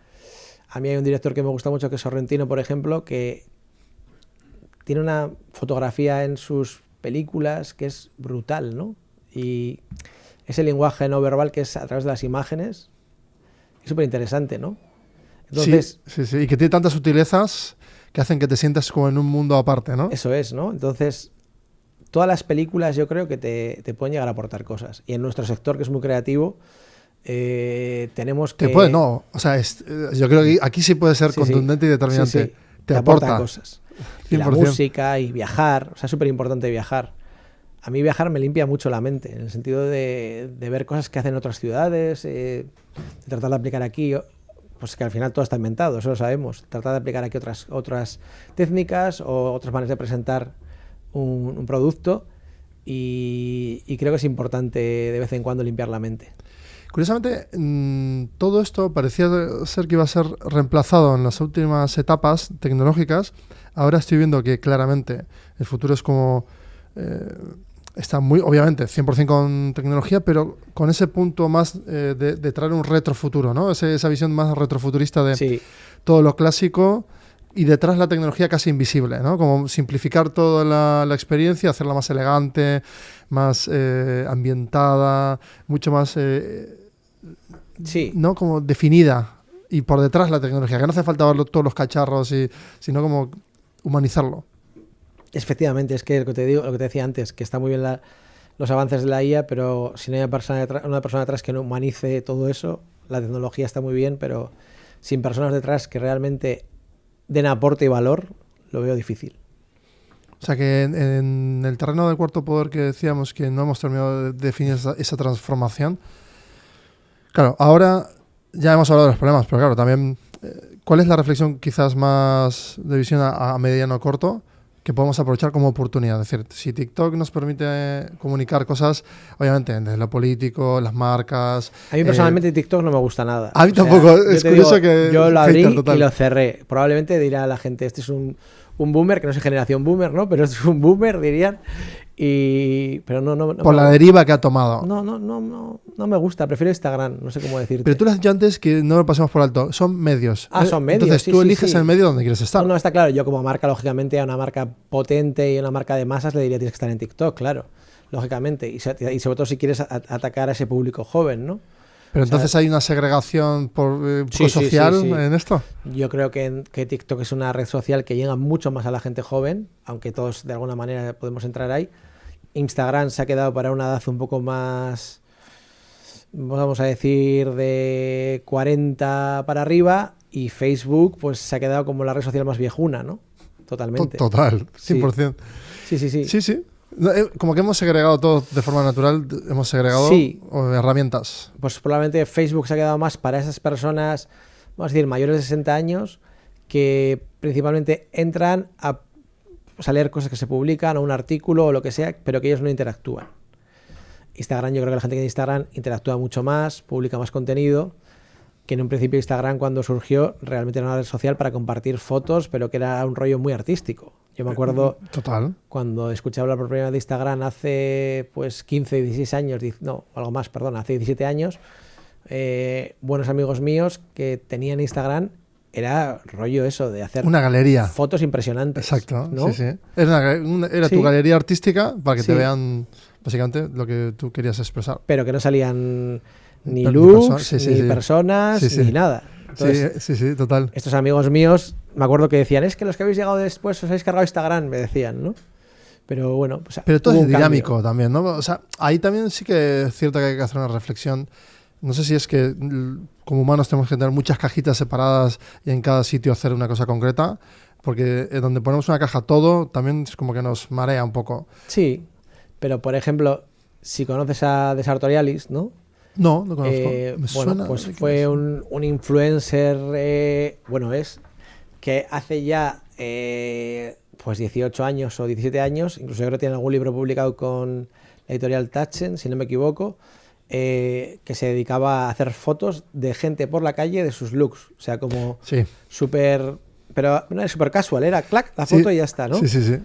A mí hay un director que me gusta mucho, que es Sorrentino, por ejemplo, que tiene una fotografía en sus películas que es brutal, ¿no? Y ese lenguaje no verbal que es a través de las imágenes es súper interesante, ¿no? Entonces, sí. Y que tiene tantas sutilezas que hacen que te sientas como en un mundo aparte, ¿no? Eso es, ¿no? Entonces, todas las películas yo creo que te pueden llegar a aportar cosas. Y en nuestro sector, que es muy creativo, tenemos Te que... puede, no. O sea, yo creo que aquí sí puede ser Sí, contundente y determinante. sí, sí. Te aporta aporta. cosas. Y la 100%. música y viajar. O sea, es súper importante viajar. A mí viajar me limpia mucho la mente, en el sentido de ver cosas que hacen otras ciudades, de tratar de aplicar aquí, pues que al final todo está inventado, eso lo sabemos. Tratar de aplicar aquí otras técnicas o otras maneras de presentar un producto y creo que es importante de vez en cuando limpiar la mente. Curiosamente, todo esto parecía ser que iba a ser reemplazado en las últimas etapas tecnológicas. Ahora estoy viendo que claramente el futuro es como... está muy, obviamente, 100% con tecnología, pero con ese punto más de traer un retrofuturo, ¿no? Esa visión más retrofuturista de Sí, todo lo clásico y detrás la tecnología casi invisible, ¿no? Como simplificar toda la experiencia, hacerla más elegante, más ambientada, mucho más... sí. ¿no? Como definida y por detrás la tecnología, que no hace falta ver todos los cacharros, sino como humanizarlo. Efectivamente, es que lo que te digo, lo que te decía antes, que está muy bien los avances de la IA, pero si no hay una persona detrás que no humanice todo eso, la tecnología está muy bien, pero sin personas detrás que realmente den aporte y valor, lo veo difícil. O sea que en el terreno del cuarto poder que decíamos que no hemos terminado de definir esa transformación, claro, ahora ya hemos hablado de los problemas, pero claro, también, ¿cuál es la reflexión quizás más de visión a mediano o corto que podemos aprovechar como oportunidad? Es decir, si TikTok nos permite comunicar cosas, obviamente, desde lo político, las marcas... A mí personalmente TikTok no me gusta nada. A mí tampoco, es curioso que... Yo lo abrí hater total. y lo cerré. Probablemente dirá la gente, este es un boomer, que no soy generación boomer, ¿no? Pero este es un boomer, dirían. Pero no Por la deriva que ha tomado. no me gusta, prefiero Instagram, no sé cómo decirte. Pero tú lo has dicho antes que no lo pasamos por alto. Son medios. Son medios. Entonces sí, tú sí, eliges sí. el medio donde quieres estar. No, está claro. Yo como marca, lógicamente, a una marca potente y una marca de masas le diría tienes que estar en TikTok, claro. Lógicamente. Y sobre todo si quieres atacar a ese público joven, ¿no? Pero entonces hay una segregación social en esto. Yo creo que TikTok es una red social que llega mucho más a la gente joven, aunque todos de alguna manera podemos entrar ahí. Instagram se ha quedado para una edad un poco más, vamos a decir, de 40 para arriba, y Facebook pues se ha quedado como la red social más viejuna, ¿no? Totalmente. Total, 100%. Sí. Sí. Como que hemos segregado todo de forma natural, hemos segregado herramientas. Pues probablemente Facebook se ha quedado más para esas personas, vamos a decir, mayores de 60 años, que principalmente entran a leer cosas que se publican o un artículo o lo que sea, pero que ellos no interactúan. Instagram, yo creo que la gente que tiene Instagram interactúa mucho más, publica más contenido, que en un principio Instagram cuando surgió realmente era una red social para compartir fotos, pero que era un rollo muy artístico. Yo me acuerdo cuando escuché hablar por primera vez de Instagram hace pues 15, 16 años, algo más, perdón, hace 17 años, buenos amigos míos que tenían Instagram, era rollo eso, de hacer una galería, fotos impresionantes. Exacto, ¿no? sí. Era tu galería artística para que te vean básicamente lo que tú querías expresar. Pero que no salían ni looks, ni personas, ni nada. Entonces, sí, total. Estos amigos míos, me acuerdo que decían, es que los que habéis llegado después os habéis cargado Instagram, me decían, ¿no? Pero bueno, pues, pero todo es dinámico también, ¿no? O sea, ahí también sí que es cierto que hay que hacer una reflexión. No sé si es que como humanos tenemos que tener muchas cajitas separadas y en cada sitio hacer una cosa concreta, porque donde ponemos una caja todo también es como que nos marea un poco. Sí, pero por ejemplo, si conoces a De Sartorialis, ¿no? No conozco. Bueno, pues fue un influencer, que hace ya pues 18 años o 17 años, incluso yo creo que tiene algún libro publicado con la editorial Taschen, si no me equivoco, que se dedicaba a hacer fotos de gente por la calle de sus looks. O sea, como súper... Pero no era súper casual, era clac, la foto y ya está, ¿no? Sí.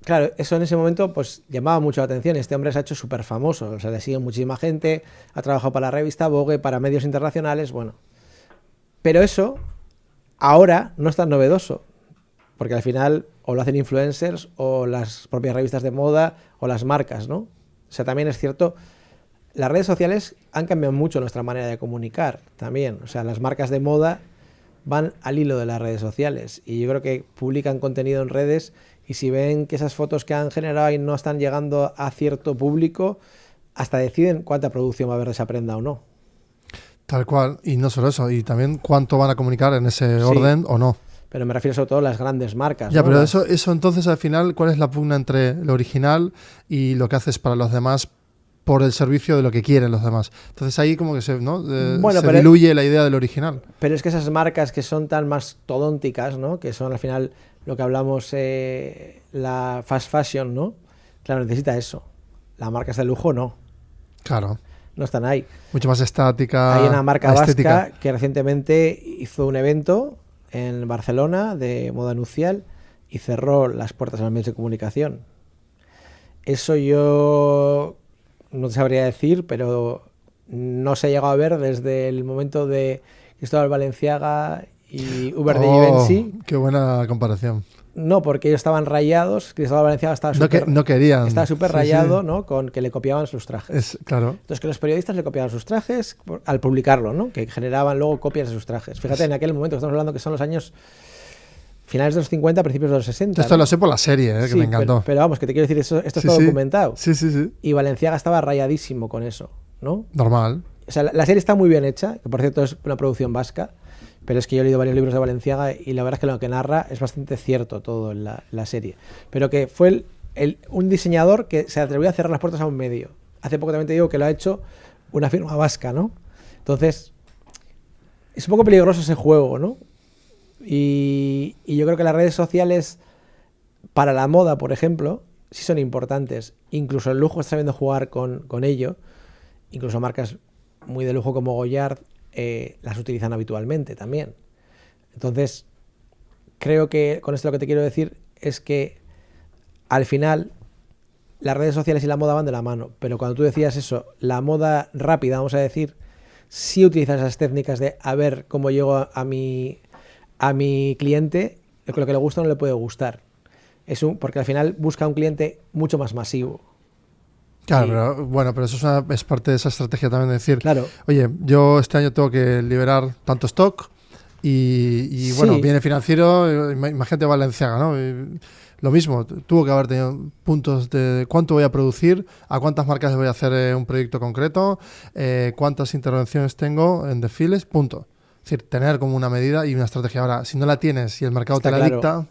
Claro, eso en ese momento pues llamaba mucho la atención. Este hombre se ha hecho súper famoso, o sea, le sigue muchísima gente, ha trabajado para la revista Vogue, para medios internacionales, bueno. Pero eso ahora no es tan novedoso, porque al final o lo hacen influencers o las propias revistas de moda o las marcas, ¿no? O sea, también es cierto, las redes sociales han cambiado mucho nuestra manera de comunicar también. O sea, las marcas de moda van al hilo de las redes sociales y yo creo que publican contenido en redes y si ven que esas fotos que han generado ahí no están llegando a cierto público, hasta deciden cuánta producción va a haber de esa prenda o no. Tal cual. Y no solo eso, y también cuánto van a comunicar en ese orden o no. Pero me refiero sobre todo a las grandes marcas. Ya, ¿no? pero eso entonces al final, ¿cuál es la pugna entre lo original y lo que haces para los demás por el servicio de lo que quieren los demás? Entonces ahí como que se diluye la idea del original. Pero es que esas marcas que son tan mastodónticas, ¿no? Que son al final lo que hablamos, la fast fashion, ¿no? Claro, necesita eso. Las marcas de lujo no. Claro. No están ahí. Mucho más estática. Hay una marca estética. vasca que recientemente hizo un evento en Barcelona de moda nupcial y cerró las puertas a los medios de comunicación. Eso yo no te sabría decir, pero no se ha llegado a ver desde el momento de Cristóbal Balenciaga y Hubert de Givenchy. Qué buena comparación. No, porque ellos estaban rayados. Cristóbal Balenciaga estaba no querían. Estaba súper rayado, ¿no? Con que le copiaban sus trajes. Claro. Entonces, que los periodistas le copiaban sus trajes al publicarlo, ¿no? Que generaban luego copias de sus trajes. Fíjate, en aquel momento, estamos hablando que son los años finales de los 50, principios de los 60. Esto ¿no? lo sé por la serie, que me encantó. Pero vamos, que te quiero decir, esto es todo documentado. Sí. Y Balenciaga estaba rayadísimo con eso, ¿no? Normal. O sea, la serie está muy bien hecha, que por cierto es una producción vasca. Pero es que yo he leído varios libros de Balenciaga y la verdad es que lo que narra es bastante cierto todo en la serie. Pero que fue un diseñador que se atrevió a cerrar las puertas a un medio. Hace poco también te digo que lo ha hecho una firma vasca, ¿no? Entonces, es un poco peligroso ese juego, ¿no? Y yo creo que las redes sociales, para la moda, por ejemplo, sí son importantes. Incluso el lujo está sabiendo jugar con ello. Incluso marcas muy de lujo como Goyard las utilizan habitualmente también. Entonces, creo que con esto lo que te quiero decir es que al final las redes sociales y la moda van de la mano, pero cuando tú decías eso, la moda rápida, vamos a decir, sí utiliza esas técnicas de a ver cómo llego a mi cliente, lo que le gusta o no le puede gustar. Porque al final busca un cliente mucho más masivo. Claro, pero eso es parte de esa estrategia también de decir, claro. Oye, yo este año tengo que liberar tanto stock y bueno, viene financiero, imagínate Balenciaga, ¿no? Lo mismo, tuvo que haber tenido puntos de cuánto voy a producir, a cuántas marcas voy a hacer un proyecto concreto, cuántas intervenciones tengo en desfiles, punto. Es decir, tener como una medida y una estrategia. Ahora, si no la tienes y el mercado te la dicta...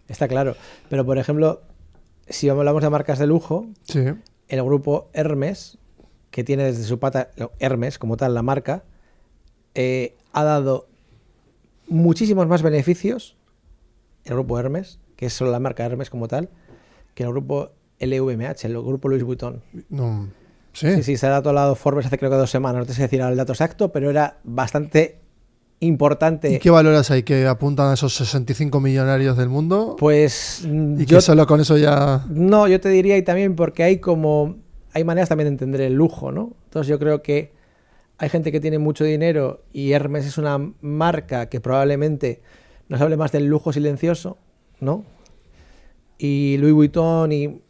Está claro, pero por ejemplo, si hablamos de marcas de lujo... Sí. El grupo Hermes, que tiene desde su pata, Hermes como tal, la marca, ha dado muchísimos más beneficios, el grupo Hermes, que es solo la marca Hermes como tal, que el grupo LVMH, el grupo Louis Vuitton. No. Sí, se ha dado lado Forbes hace creo que 2 semanas, no te sé decir ahora el dato exacto, pero era bastante importante. ¿Y qué valoras ahí? ¿Que apuntan a esos 65 millonarios del mundo? Pues y que solo con eso ya... No, yo te diría, y también porque hay maneras también de entender el lujo, ¿no? Entonces yo creo que hay gente que tiene mucho dinero y Hermes es una marca que probablemente nos hable más del lujo silencioso, ¿no? Y Louis Vuitton y un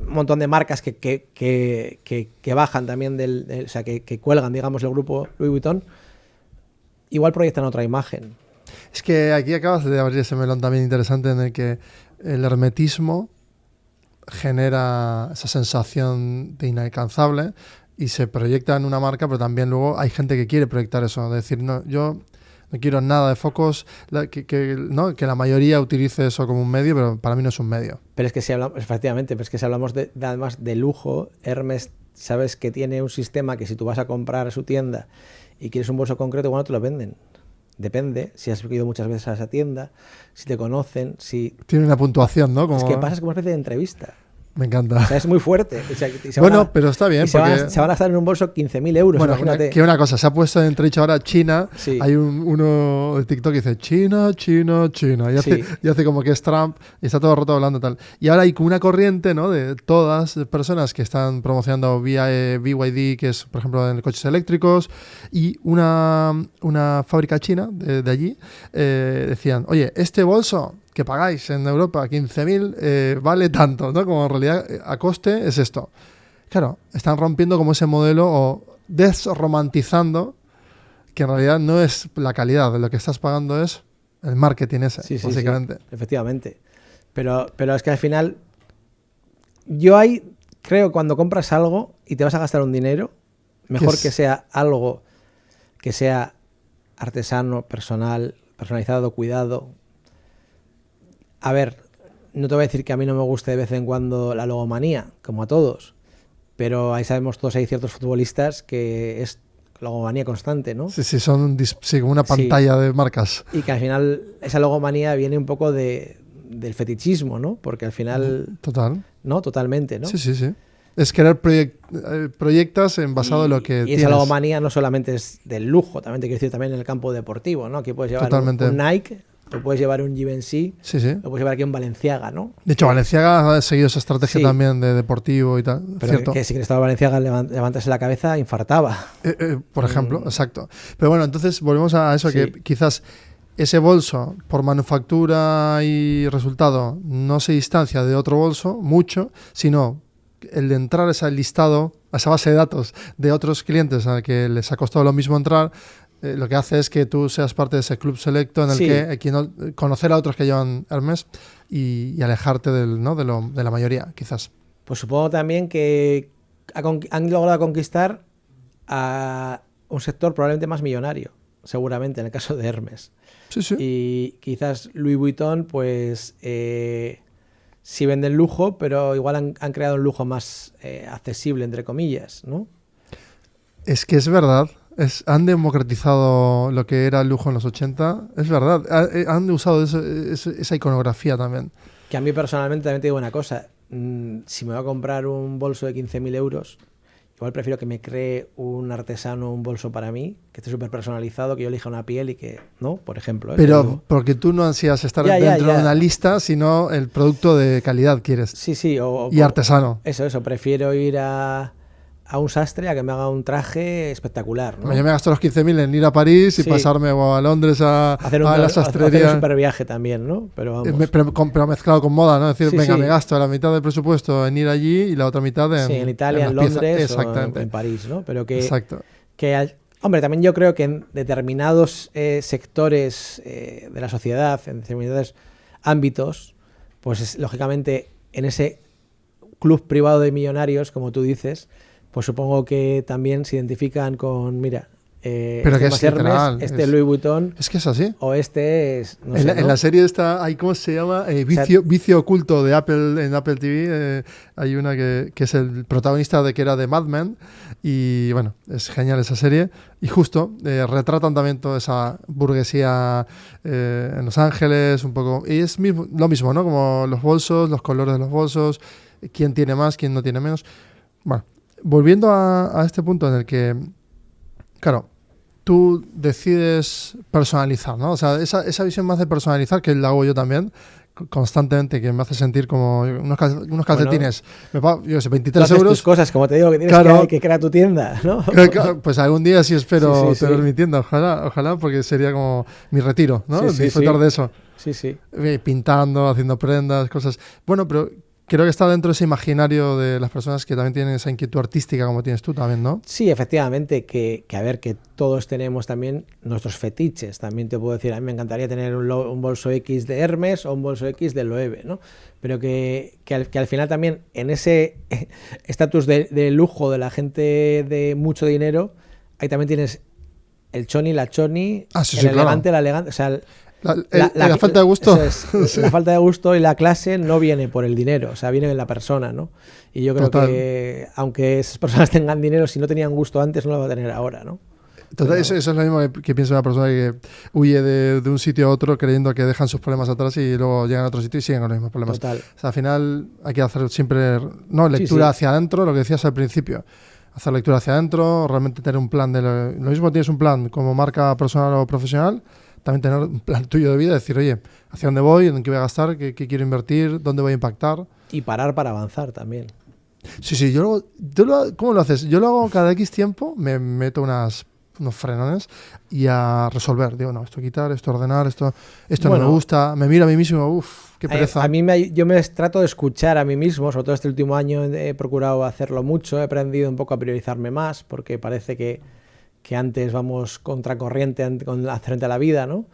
montón de marcas que bajan también o sea, que cuelgan, digamos, el grupo Louis Vuitton, igual proyectan otra imagen. Es que aquí acabas de abrir ese melón también interesante en el que el hermetismo genera esa sensación de inalcanzable y se proyecta en una marca, pero también luego hay gente que quiere proyectar eso, de decir, no, yo no quiero nada de focos, que la mayoría utilice eso como un medio, pero para mí no es un medio. Pero es que si hablamos, efectivamente, pero es que si hablamos además de lujo, Hermes, sabes que tiene un sistema que si tú vas a comprar a su tienda y quieres un bolso concreto, bueno, te lo venden. Depende, si has ido muchas veces a esa tienda, si te conocen, si... Tiene una puntuación, ¿no? Es que pasas como una especie de entrevista. Me encanta. O sea, es muy fuerte. O sea, pero está bien. Se van a gastar en un bolso 15.000 euros. Bueno, que una cosa, se ha puesto en entredicho ahora China. Sí. Hay uno de TikTok que dice China. Y hace como que es Trump y está todo el rato hablando tal. Y ahora hay como una corriente, ¿no? De todas las personas que están promocionando BYD, que es, por ejemplo, en coches eléctricos, y una fábrica china de allí decían, oye, este bolso que pagáis en Europa 15.000 vale tanto, ¿no? Como en realidad a coste es esto. Claro, están rompiendo como ese modelo o desromantizando que en realidad no es la calidad, de lo que estás pagando es el marketing ese, básicamente. Sí, efectivamente. Pero es que al final creo cuando compras algo y te vas a gastar un dinero, mejor que sea algo que sea artesano, personalizado, cuidado. A ver, no te voy a decir que a mí no me guste de vez en cuando la logomanía, como a todos, pero ahí sabemos todos, hay ciertos futbolistas que es logomanía constante, ¿no? Sí, son como una pantalla de marcas. Y que al final esa logomanía viene un poco del fetichismo, ¿no? Porque al final... Total. ¿No? Totalmente, ¿no? Sí. Es querer proyectas en basado en lo que tienes. Y esa logomanía no solamente es del lujo, también te quiero decir también en el campo deportivo, ¿no? Aquí puedes llevar un Nike, tú puedes llevar un Givenchy, lo puedes llevar aquí un Balenciaga, ¿no? De hecho, Balenciaga ha seguido esa estrategia también de deportivo y tal. Pero ¿cierto? Que si Cristóbal Balenciaga levantase la cabeza, infartaba. Por ejemplo, exacto. Pero bueno, entonces volvemos a eso, que quizás ese bolso, por manufactura y resultado, no se distancia de otro bolso mucho, sino el de entrar a ese listado, a esa base de datos de otros clientes a que les ha costado lo mismo entrar, lo que hace es que tú seas parte de ese club selecto en el que conocer a otros que llevan Hermes y alejarte de la mayoría, quizás. Pues supongo también que han logrado conquistar a un sector probablemente más millonario, seguramente, en el caso de Hermes. Sí. Y quizás Louis Vuitton, pues... sí venden lujo, pero igual han creado un lujo más accesible, entre comillas, ¿no? Es que es verdad. Han democratizado lo que era el lujo en los 80. Es verdad. Han usado esa iconografía también. Que a mí personalmente también te digo una cosa. Si me voy a comprar un bolso de 15.000 euros, igual prefiero que me cree un artesano un bolso para mí, que esté súper personalizado, que yo elija una piel y que, ¿no? Por ejemplo. Pero porque tú no ansías estar dentro de una lista, sino el producto de calidad quieres. Sí. Y artesano. Eso. Prefiero ir a un sastre a que me haga un traje espectacular, ¿no? Yo me gasto los 15.000 en ir a París y pasarme a Londres a la sastrería. Hacer un super viaje también, ¿no? Pero vamos. Pero mezclado con moda, ¿no? Es decir, me gasto la mitad del presupuesto en ir allí y la otra mitad en Italia, en Londres o en París, ¿no? Pero hombre, también yo creo que en determinados sectores de la sociedad, en determinados ámbitos, pues lógicamente en ese club privado de millonarios, como tú dices, pues supongo que también se identifican con, mira, pero que es Hermes, literal, Louis Vuitton. Es que es así. O es... No sé, en la serie esta, ¿cómo se llama? Vicio oculto de Apple, en Apple TV. Hay una que es el protagonista de que era de Mad Men. Y bueno, es genial esa serie. Y justo retratan también toda esa burguesía en Los Ángeles, un poco. Y es lo mismo, ¿no? Como los bolsos, los colores de los bolsos, quién tiene más, quién no tiene menos. Bueno, volviendo a este punto en el que, claro, tú decides personalizar, ¿no? O sea, esa visión más de personalizar, que la hago yo también constantemente, que me hace sentir como unos calcetines, yo sé, 23 tú haces euros. Tus cosas, como te digo, que tienes que crear tu tienda, ¿no? Pues algún día sí espero tener mi tienda, ojalá, porque sería como mi retiro, ¿no? Disfrutar de eso. Sí. Pintando, haciendo prendas, cosas. Bueno, pero creo que está dentro de ese imaginario de las personas que también tienen esa inquietud artística como tienes tú también, ¿no? Sí, efectivamente, que a ver, que todos tenemos también nuestros fetiches. También te puedo decir, a mí me encantaría tener un bolso X de Hermes o un bolso X de Loewe, ¿no? Pero que al final también en ese estatus de lujo de la gente de mucho dinero, ahí también tienes el choni, la choni, el elegante, la elegante, o sea... La falta de gusto. La falta de gusto y la clase no viene por el dinero, o sea, viene de la persona, ¿no? Y yo creo que aunque esas personas tengan dinero, si no tenían gusto antes, no lo va a tener ahora, ¿no? Total, eso es lo mismo que piensa una persona que huye de un sitio a otro creyendo que dejan sus problemas atrás y luego llegan a otro sitio y siguen con los mismos problemas. Total. O sea, al final hay que hacer siempre lectura hacia adentro, lo que decías al principio. Hacer lectura hacia adentro, realmente tener un plan de lo mismo tienes un plan como marca personal o profesional, también tener un plan tuyo de vida, decir, oye, ¿hacia dónde voy? ¿En qué voy a gastar? ¿Qué quiero invertir? ¿Dónde voy a impactar? Y parar para avanzar también. Sí, ¿cómo lo haces? Yo lo hago cada X tiempo, me meto unos frenones y a resolver. Digo, no, esto quitar, esto ordenar, esto no me gusta. Me miro a mí mismo, qué pereza. Yo me trato de escuchar a mí mismo, sobre todo este último año he procurado hacerlo mucho, he aprendido un poco a priorizarme más, porque parece que antes vamos contracorriente frente a la vida, ¿no?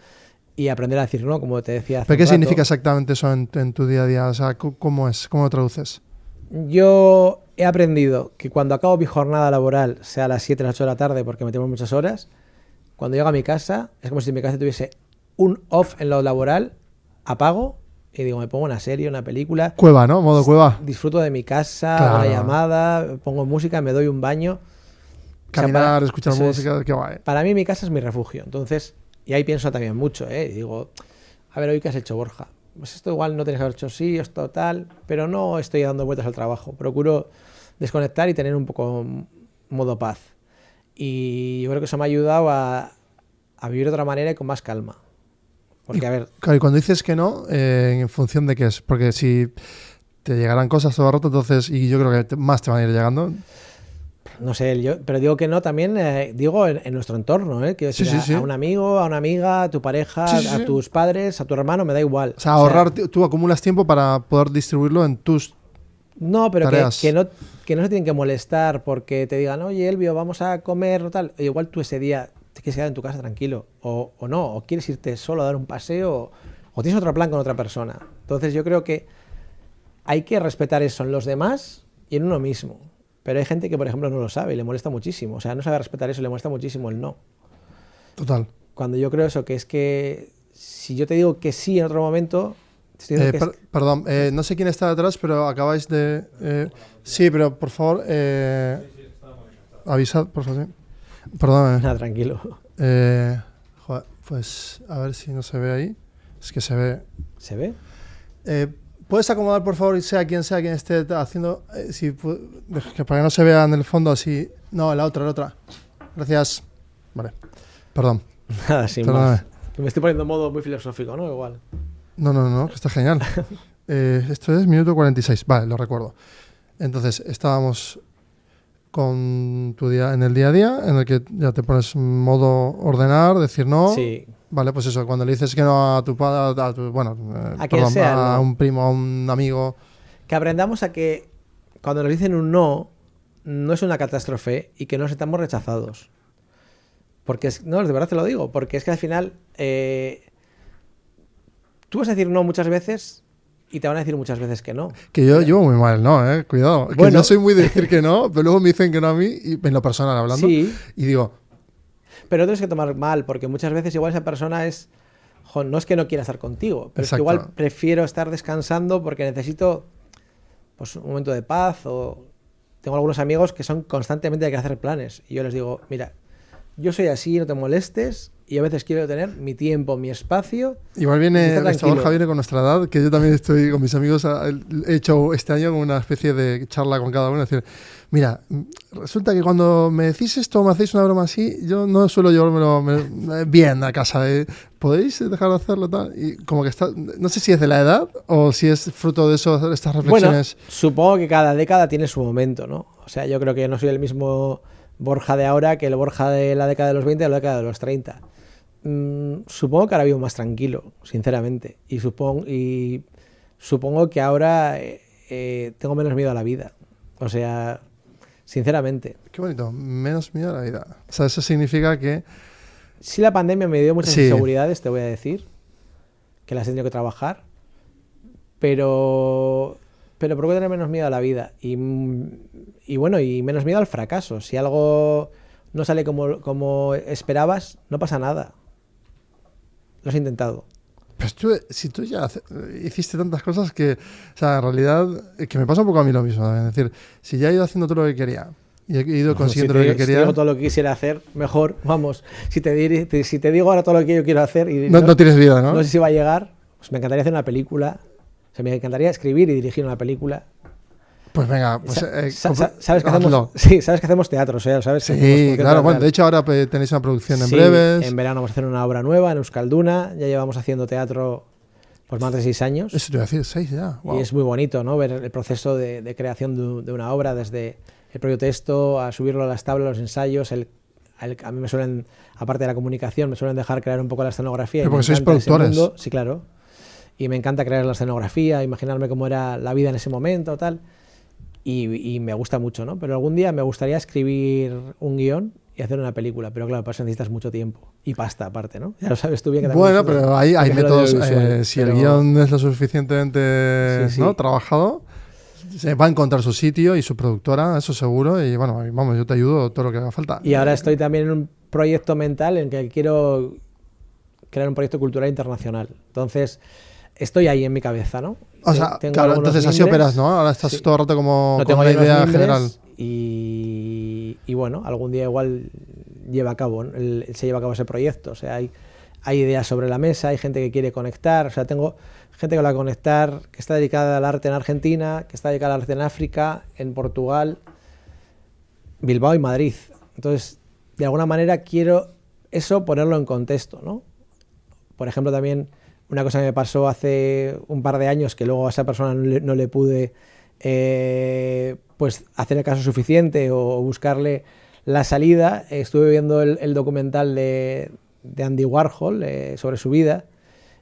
Y aprender a decir no, como te decía hace ¿Pero qué un rato. significa exactamente eso en tu día a día? O sea, ¿cómo es? ¿Cómo lo traduces? Yo he aprendido que cuando acabo mi jornada laboral, sea a las 7 o las 8 de la tarde, porque metemos muchas horas, cuando llego a mi casa, es como si mi casa tuviese un off en lo laboral, apago y digo, me pongo una serie, una película. Cueva, ¿no? Modo cueva. Disfruto de mi casa, Claro. una llamada, pongo música, me doy un baño. Caminar, escuchar eso música, qué guay. Para mí mi casa es mi refugio. Entonces, y ahí pienso también mucho, ¿eh? Y digo, a ver, hoy qué has hecho, Borja. Pues esto igual no tienes que haber hecho sí, esto tal, pero no estoy dando vueltas al trabajo. Procuro desconectar y tener un poco modo paz. Y yo creo que eso me ha ayudado a vivir de otra manera y con más calma. Porque, a ver, Claro, y cuando dices que no, ¿en función de qué es? Porque si te llegarán cosas todo el rato, entonces, y yo creo que más te van a ir llegando. no sé, pero digo que no también, digo en nuestro entorno, ¿eh? Quiero decir, Sí, sí, sí. a un amigo, a una amiga, a tu pareja, Sí, sí, a sí. tus padres, a tu hermano, me da igual. O sea, ahorrar, tú acumulas tiempo para poder distribuirlo en tus... No, pero tareas. que no se tienen que molestar porque te digan, oye, Elvio, vamos a comer o tal. Igual tú ese día te quieres quedar en tu casa tranquilo, o no, o quieres irte solo a dar un paseo, o tienes otro plan con otra persona. Entonces yo creo que hay que respetar eso en los demás y en uno mismo. Pero hay gente que, por ejemplo, no lo sabe y le molesta muchísimo. O sea, no sabe respetar eso y le molesta muchísimo el no. Total. Cuando yo creo eso, que es que si yo te digo que sí en otro momento, te estoy diciendo que Perdón, no sé quién está detrás, pero acabáis de... sí, pero por favor, avisad, por favor. Sí. Perdóname. nada, tranquilo. Joder, pues a ver si no se ve ahí. Es que se ve... ¿Se ve? ¿Puedes acomodar, por favor, sea quien esté haciendo... que para que no se vea en el fondo así... No, la otra. Gracias. Vale. Perdón. Nada, sin Perdóname. más. Que me estoy poniendo en modo muy filosófico, ¿no? Igual. No, que está genial. Esto es minuto 46. Vale, lo recuerdo. Entonces, estábamos con tu día en el día a día, en el que ya te pones modo ordenar, decir no. Sí. Vale, pues eso, cuando le dices que no a tu padre, A quien sea, a no. un primo, a un amigo. Que aprendamos a que cuando nos dicen un no, no es una catástrofe y que no nos estamos rechazados. Porque no, de verdad te lo digo, porque es que al final tú vas a decir no muchas veces y te van a decir muchas veces que no. Que yo llevo muy mal, ¿no? Cuidado. Que Bueno. yo soy muy de decir que no, pero luego me dicen que no a mí, y en lo personal hablando. Sí, Y digo, pero no tienes que tomar mal, porque muchas veces igual esa persona es... jo, no es que no quiera estar contigo, pero es que Exacto. igual prefiero estar descansando porque necesito pues, un momento de paz o... Tengo algunos amigos que son constantemente hay que hacer planes y yo les digo, mira, yo soy así, no te molestes y a veces quiero tener mi tiempo, mi espacio. igual Y viene, está nuestra tranquilo. Borja viene con nuestra edad, que yo también estoy con mis amigos, he hecho este año una especie de charla con cada uno, es decir, mira, resulta que cuando me decís esto o me hacéis una broma así, yo no suelo llevármelo bien a casa, ¿podéis dejar de hacerlo tal? Y como que está, no sé si es de la edad o si es fruto de eso, estas Bueno, reflexiones. supongo que cada década tiene su momento, ¿no? O sea, yo creo que no soy el mismo Borja de ahora que el Borja de la década de los 20 o la década de los 30. Supongo que ahora vivo más tranquilo, sinceramente. Y supongo que ahora tengo menos miedo a la vida. O sea, sinceramente. Qué bonito, menos miedo a la vida. O sea, eso significa que... Sí, la pandemia me dio muchas Sí. inseguridades, te voy a decir, que las he tenido que trabajar, pero procuro tener menos miedo a la vida y bueno, y menos miedo al fracaso. Si algo no sale como esperabas, no pasa nada. Lo has intentado. Pues si tú ya hiciste tantas cosas que, o sea, en realidad, que me pasa un poco a mí lo mismo. Es decir, si ya he ido haciendo todo lo que quería y he ido consiguiendo Si lo que te quería, digo todo lo que quisiera hacer, mejor, vamos. Si te digo ahora todo lo que yo quiero hacer y no tienes vida, ¿no? no sé si va a llegar, pues me encantaría hacer una película. O sea, me encantaría escribir y dirigir una película. Pues venga, pues, ¿Sabes que hacemos? hazlo. Sí, sabes que hacemos teatro, o sea, sabes que hacemos Sí, función claro. Bueno, teatral. de hecho ahora tenéis una producción en Sí, breves. en verano vamos a hacer una obra nueva en Euskalduna. Ya llevamos haciendo teatro pues más de 6 años. Eso te iba a decir, 6 ya. Wow. Y es muy bonito, ¿no? Ver el proceso de creación de una obra, desde el propio texto, a subirlo a las tablas, los ensayos. A mí me suelen, aparte de la comunicación, me suelen dejar crear un poco la escenografía. Pero y me porque sois encanta ese productores. mundo. Sí, claro. Y me encanta crear la escenografía, imaginarme cómo era la vida en ese momento, tal. Y me gusta mucho, ¿no? Pero algún día me gustaría escribir un guión y hacer una película. Pero claro, para eso necesitas mucho tiempo. Y pasta, aparte, ¿no? Ya lo sabes tú bien que también Bueno, es una- pero hay que es el métodos. audiovisual, Si el pero- guión es lo suficientemente Sí, sí. ¿no? trabajado, se va a encontrar su sitio y su productora, eso seguro. Y bueno, vamos, yo te ayudo todo lo que haga falta. Y ahora estoy también en un proyecto mental en que quiero crear un proyecto cultural internacional. Entonces, estoy ahí en mi cabeza, ¿no? O sea, Tengo claro, algunos entonces así mimbres. operas, ¿no? Ahora estás Sí. todo el rato como No con tengo una ahí unos idea mimbres general. y bueno, algún día igual lleva a cabo, ¿no? Se lleva a cabo ese proyecto. O sea, hay ideas sobre la mesa, hay gente que quiere conectar. O sea, tengo gente que va a conectar, que está dedicada al arte en Argentina, que está dedicada al arte en África, en Portugal, Bilbao y Madrid. Entonces, de alguna manera quiero eso ponerlo en contexto, ¿no? Por ejemplo, también una cosa que me pasó hace un par de años, que luego a esa persona no le pude pues hacer el caso suficiente o buscarle la salida. Estuve viendo el documental de Andy Warhol sobre su vida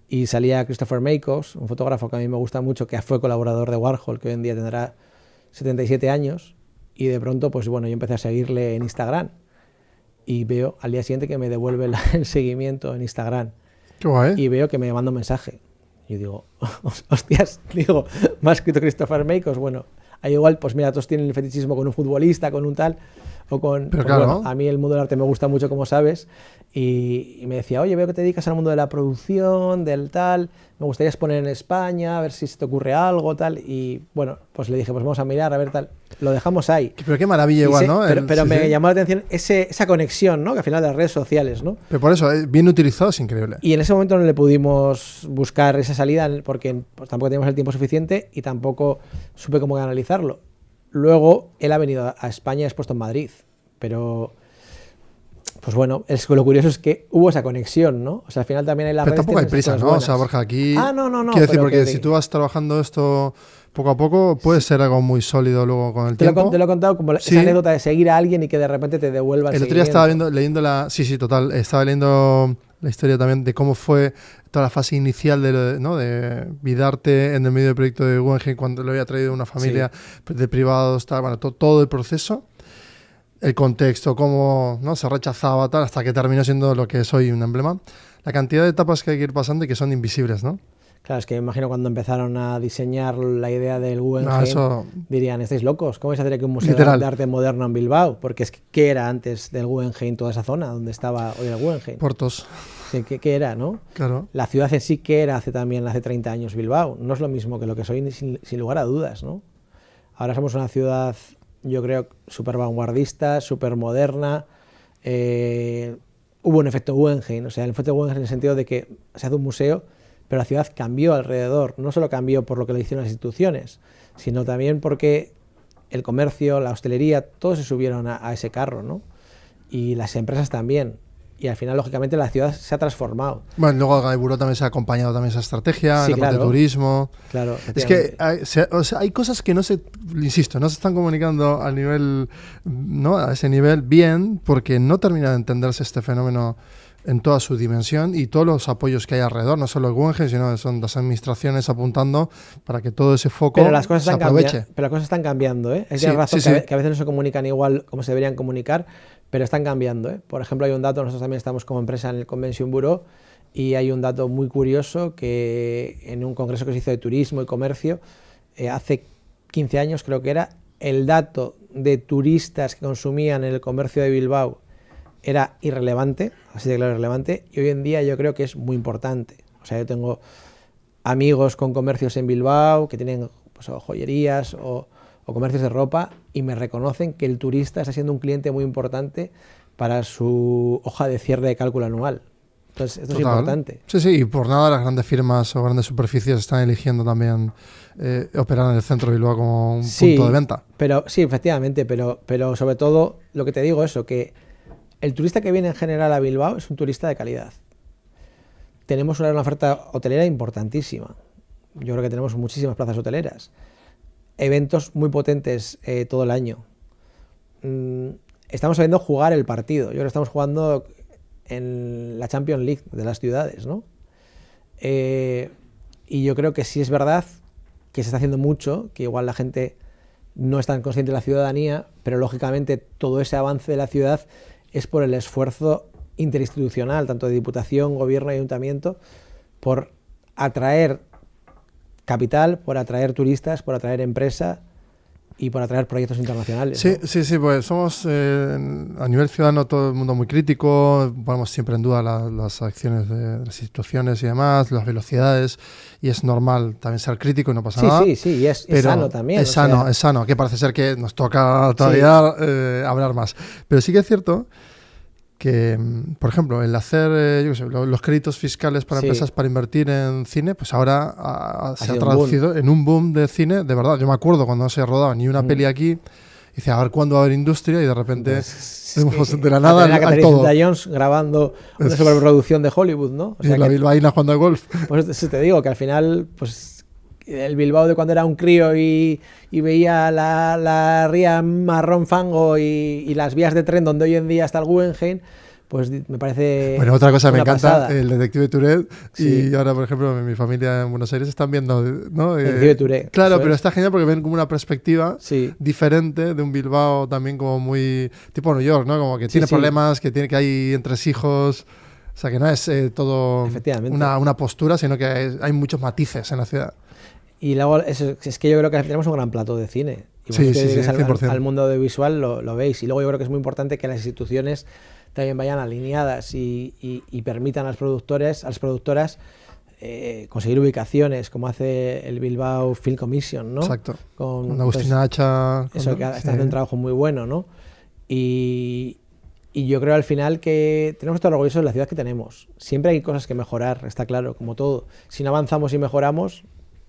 y salía Christopher Makos, un fotógrafo que a mí me gusta mucho, que fue colaborador de Warhol, que hoy en día tendrá 77 años, y de pronto, pues bueno, yo empecé a seguirle en Instagram y veo al día siguiente que me devuelve el seguimiento en Instagram. Qué guay. Y veo que me manda un mensaje. Y digo, hostias, digo, ¿me ha escrito Christopher Makos? Bueno, ahí igual, pues mira, todos tienen el fetichismo con un futbolista, con un tal, o con... Pero pues claro. bueno, a mí el mundo del arte me gusta mucho, como sabes, y me decía, oye, veo que te dedicas al mundo de la producción, del tal, me gustaría exponer en España, a ver si se te ocurre algo, tal, y bueno, pues le dije, pues vamos a mirar, a ver, tal, lo dejamos ahí. Pero qué maravilla igual, ¿no? Pero Sí, me sí. llamó la atención esa conexión, ¿no? Que al final de las redes sociales, ¿no? Pero por eso, bien utilizado es increíble. Y en ese momento no le pudimos buscar esa salida porque pues, tampoco teníamos el tiempo suficiente y tampoco supe cómo canalizarlo. Luego él ha venido a España y ha expuesto en Madrid, pero pues bueno, lo curioso es que hubo esa conexión, ¿no? O sea, al final también hay las Pero redes tampoco hay tienen esas prisa, cosas ¿no? O buenas. sea, Borja, aquí... No. Quiero decir, pero porque que si tú vas trabajando esto poco a poco, puede ser algo muy sólido luego con el tiempo. te lo he contado como Sí. esa anécdota de seguir a alguien y que de repente te devuelva el El otro día estaba seguimiento. leyendo la... Sí, total. Estaba leyendo la historia también de cómo fue toda la fase inicial ¿no? de Vidarte en el medio del proyecto de Guggenheim cuando lo había traído una familia de privados, tal, bueno, todo el proceso, el contexto, cómo ¿no? se rechazaba, tal, hasta que terminó siendo lo que es hoy un emblema. La cantidad de etapas que hay que ir pasando y que son invisibles, ¿no? Claro, es que me imagino cuando empezaron a diseñar la idea del Guggenheim, Eso... dirían, estáis locos, ¿cómo vais a hacer aquí un museo Literal. de arte moderno en Bilbao? Porque es que, ¿qué era antes del Guggenheim toda esa zona donde estaba hoy el Guggenheim? Portos, Sí, ¿qué era, no? claro. La ciudad en sí, ¿qué era hace 30 años Bilbao? No es lo mismo que lo que soy, sin lugar a dudas, ¿no? Ahora somos una ciudad, yo creo, súper vanguardista, súper moderna. Hubo un efecto Guggenheim, o sea, el efecto Guggenheim en el sentido de que se hace un museo, pero la ciudad cambió alrededor. No solo cambió por lo que le hicieron las instituciones, sino también porque el comercio, la hostelería, todos se subieron a ese carro, ¿no? Y las empresas también. Y al final, lógicamente, la ciudad se ha transformado. Bueno, luego Gaiburo también se ha acompañado también esa estrategia, Sí, la parte de claro. turismo. Claro, Es que efectivamente. o sea, hay cosas que no se, insisto, no se están comunicando al nivel, ¿no? A ese nivel bien, porque no termina de entenderse este fenómeno en toda su dimensión y todos los apoyos que hay alrededor, no solo el Guggenheim, sino son las administraciones apuntando para que todo ese foco Pero las cosas se están aproveche. cambiando. Pero las cosas están cambiando, ¿eh? Sí, Tienes razón sí, que, sí. que a veces no se comunican igual como se deberían comunicar, pero están cambiando, ¿eh? Por ejemplo, hay un dato, nosotros también estamos como empresa en el Convention Bureau y hay un dato muy curioso que en un congreso que se hizo de turismo y comercio, hace 15 años creo que era, el dato de turistas que consumían en el comercio de Bilbao era irrelevante, así de claro irrelevante, y hoy en día yo creo que es muy importante. O sea, yo tengo amigos con comercios en Bilbao que tienen pues, o joyerías o comercios de ropa y me reconocen que el turista está siendo un cliente muy importante para su hoja de cierre de cálculo anual. Entonces, esto Total. es importante. Sí, sí, y por nada las grandes firmas o grandes superficies están eligiendo también operar en el centro de Bilbao como un punto de venta. Pero, sí, efectivamente, pero sobre todo lo que te digo eso, que el turista que viene en general a Bilbao es un turista de calidad. Tenemos una oferta hotelera importantísima. Yo creo que tenemos muchísimas plazas hoteleras. Eventos muy potentes todo el año. Estamos sabiendo jugar el partido. Yo creo que estamos jugando en la Champions League de las ciudades, ¿no? Y yo creo que sí es verdad que se está haciendo mucho, que igual la gente no es tan consciente de la ciudadanía, pero lógicamente todo ese avance de la ciudad es por el esfuerzo interinstitucional, tanto de Diputación, Gobierno y Ayuntamiento, por atraer capital, por atraer turistas, por atraer empresa y por atraer proyectos internacionales. Sí, ¿no? sí, pues somos a nivel ciudadano todo el mundo muy crítico, ponemos siempre en duda las acciones de las instituciones y demás, las velocidades, y es normal también ser crítico y no pasa nada. Sí, y es sano también. Es sano, que parece ser que nos toca todavía hablar más. Pero sí que es cierto que, por ejemplo, el hacer yo qué sé, los créditos fiscales para empresas para invertir en cine, pues ahora se ha traducido en un boom de cine, de verdad. Yo me acuerdo cuando no se rodaba ni una peli aquí, dice, a ver cuándo va a haber industria, y de repente vemos de la nada al todo. Jones grabando una superproducción de Hollywood, ¿no? O sea, y la bilbaína jugando al golf. Pues te digo que al final, pues el Bilbao de cuando era un crío y veía la ría marrón fango y las vías de tren donde hoy en día está el Guggenheim, pues me parece. Bueno, otra cosa me encanta, pasada. el Detective Tourette, y ahora, por ejemplo, mi familia en Buenos Aires están viendo, ¿no? Detective Tourette. Claro, pero está genial porque ven como una perspectiva diferente de un Bilbao también como muy tipo New York, ¿no? Como que tiene problemas, que hay entresijos. O sea, que no es todo una postura, sino que hay muchos matices en la ciudad. Y luego es que yo creo que tenemos un gran plato de cine. Y al mundo audiovisual lo veis. Y luego yo creo que es muy importante que las instituciones también vayan alineadas y permitan a las productoras conseguir ubicaciones, como hace el Bilbao Film Commission, ¿no? Exacto. Con Agustina Hacha. Eso, que está haciendo un trabajo muy bueno, ¿no? Y yo creo al final que tenemos que estar orgullosos de la ciudad que tenemos. Siempre hay cosas que mejorar, está claro, como todo. Si no avanzamos y mejoramos,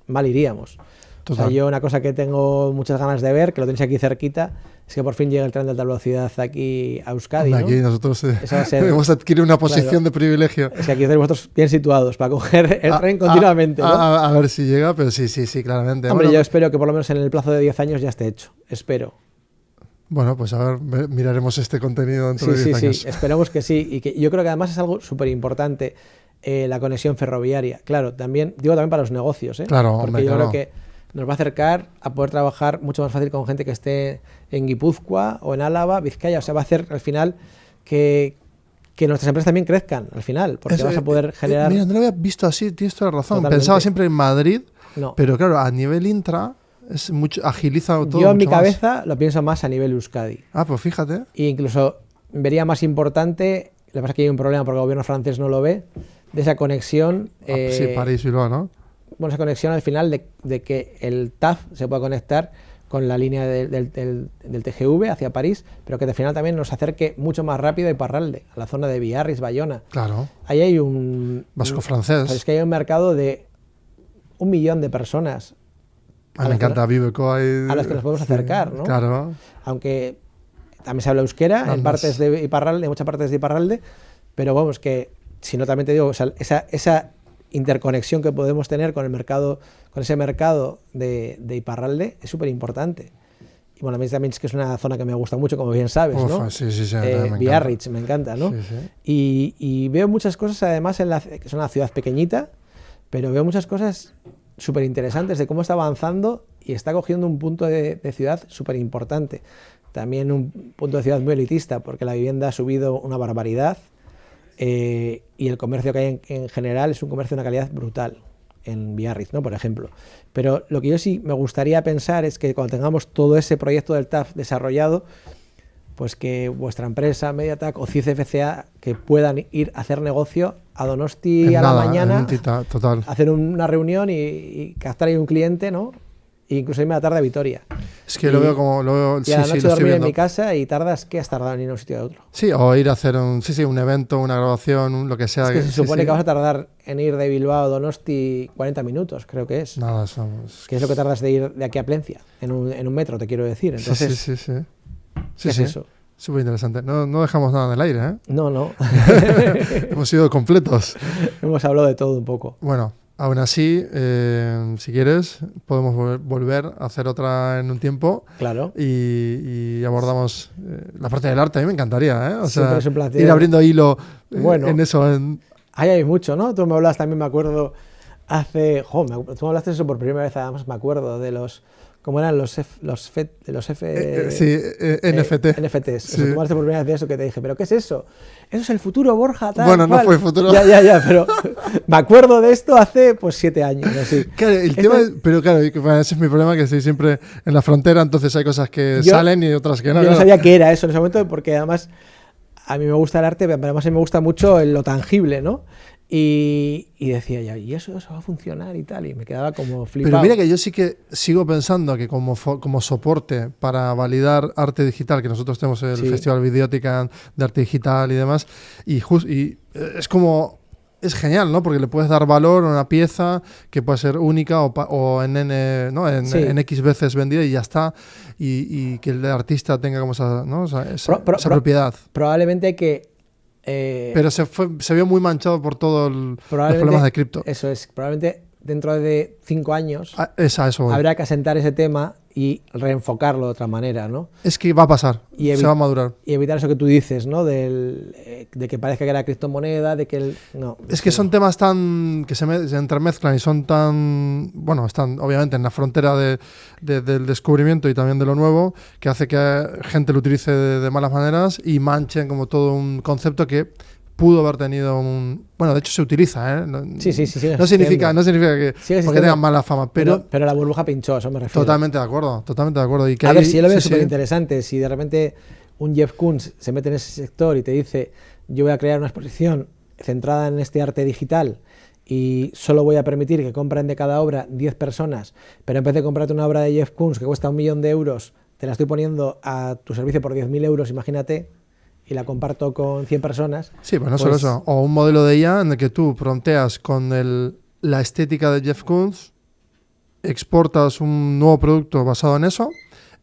mal iríamos. Total. O sea, yo una cosa que tengo muchas ganas de ver, que lo tenéis aquí cerquita, es que por fin llega el tren de alta velocidad aquí a Euskadi, ¿no? Aquí nosotros ser, hemos adquirido una posición de privilegio. Es que aquí estáis vosotros bien situados para coger el tren continuamente, ¿no? A ver si llega, pero sí, claramente. Hombre, yo espero que por lo menos en el plazo de 10 años ya esté hecho. Espero. Bueno, pues a ver, miraremos este contenido dentro de 10 años. Sí, esperemos que sí. Y que yo creo que además es algo súper importante, la conexión ferroviaria. Claro, también para los negocios, ¿eh? Claro, porque yo creo que nos va a acercar a poder trabajar mucho más fácil con gente que esté en Guipúzcoa o en Álava, Vizcaya. O sea, va a hacer al final que nuestras empresas también crezcan, al final, porque vas a poder generar. Mira, no lo había visto así, tienes toda la razón. Totalmente. Pensaba siempre en Madrid, no. Pero claro, a nivel intra es mucho, agiliza todo. Yo en mi más. cabeza lo pienso más a nivel Euskadi. Ah, pues fíjate. E incluso vería más importante, lo que pasa es que hay un problema porque el gobierno francés no lo ve, de esa conexión. Sí, París-Bilbao, ¿no? Bueno, esa conexión al final de que el TAF se pueda conectar con la línea del TGV hacia París, pero que al final también nos acerque mucho más rápido a Iparralde, a la zona de Biarritz, Bayona. Claro. Ahí hay un vasco-francés. Es que hay un mercado de 1 millón de personas. Me encanta Viveco ahí. A las que nos podemos acercar, ¿no? Claro. Aunque también se habla euskera en partes de Iparralde, en muchas partes de Iparralde, pero vamos, que si no también te digo, o sea, esa interconexión que podemos tener con el mercado, con ese mercado de Iparralde es súper importante. Y bueno, a mí también es que es una zona que me gusta mucho, como bien sabes, ¿no? Sí, Biarritz, me encanta, ¿no? Sí. Y veo muchas cosas, además, que es una ciudad pequeñita, pero veo muchas cosas súper interesantes de cómo está avanzando y está cogiendo un punto de ciudad súper importante. También un punto de ciudad muy elitista, porque la vivienda ha subido una barbaridad. Y el comercio que hay en general es un comercio de una calidad brutal en Biarritz, ¿no? Por ejemplo. Pero lo que yo sí me gustaría pensar es que cuando tengamos todo ese proyecto del TAF desarrollado, pues que vuestra empresa, Mediatak o CIS FCA, que puedan ir a hacer negocio a Donosti a la mañana, total. hacer una reunión y captar ahí un cliente, ¿no? E incluso irme a la tarde a Vitoria. Es que lo veo como... Y a la noche dormir en mi casa y tardas, ¿qué has tardado en ir a un sitio a otro? Sí, o ir a hacer un evento, una grabación, lo que sea. Es que se supone que vas a tardar en ir de Bilbao a Donosti 40 minutos, creo que es. Nada, que es lo que tardas de ir de aquí a Plencia, en un metro, te quiero decir. Entonces, ¿Qué es eso? Súper interesante. No dejamos nada en el aire, ¿eh? No. Hemos sido completos. Hemos hablado de todo un poco. Bueno, aún así, si quieres, podemos volver a hacer otra en un tiempo. Claro. Y abordamos la parte del arte. A mí me encantaría, ¿eh? O sea, es un placer. Ir abriendo hilo en eso. Ahí hay mucho, ¿no? Tú me hablas también, me acuerdo, tú me hablaste de eso por primera vez, además me acuerdo de los ¿Cómo eran los NFT. NFTs. Sí. O sea, tomaste por primera vez eso que te dije, ¿pero qué es eso? Eso es el futuro, Borja, tal Bueno, no cual. fue el futuro. Ya, pero me acuerdo de esto hace pues 7 años, así. Claro, pero claro, bueno, ese es mi problema, que estoy siempre en la frontera, entonces hay cosas que salen y otras que no. Yo no claro. sabía qué era eso en ese momento, porque además a mí me gusta el arte, pero además a mí me gusta mucho lo tangible, ¿no? Y decía ya, ¿y eso va a funcionar y tal? Y me quedaba como flipado. Pero mira que yo sí que sigo pensando que como soporte para validar arte digital, que nosotros tenemos el Festival Videotica de Arte Digital y demás, y es como... Es genial, ¿no? Porque le puedes dar valor a una pieza que puede ser única o en N, ¿no? en X veces vendida y ya está. Y que el artista tenga como esa, ¿no? esa propiedad. Probablemente que... pero se vio muy manchado por todos los problemas de cripto. Eso es. Probablemente dentro de 5 años eso voy. Habrá que asentar ese tema y reenfocarlo de otra manera, ¿no? Es que va a pasar, se va a madurar. Y evitar eso que tú dices, ¿no? De que parezca que era criptomoneda, de que... No, es que son temas que se entremezclan y son tan... Bueno, están obviamente en la frontera del descubrimiento y también de lo nuevo, que hace que gente lo utilice de malas maneras y manchen como todo un concepto que pudo haber tenido bueno, de hecho se utiliza, ¿eh? Sí. No significa que porque tengan mala fama, pero la burbuja pinchó, eso me refiero. Totalmente de acuerdo. Y que a ver, si yo lo veo súper interesante, si de repente un Jeff Koons se mete en ese sector y te dice, yo voy a crear una exposición centrada en este arte digital y solo voy a permitir que compren de cada obra 10 personas, pero en vez de comprarte una obra de Jeff Koons que cuesta 1 millón de euros, te la estoy poniendo a tu servicio por 10.000 euros, imagínate, y la comparto con 100 personas. Sí, pues no solo eso. O un modelo de IA en el que tú fronteas con la estética de Jeff Koons, exportas un nuevo producto basado en eso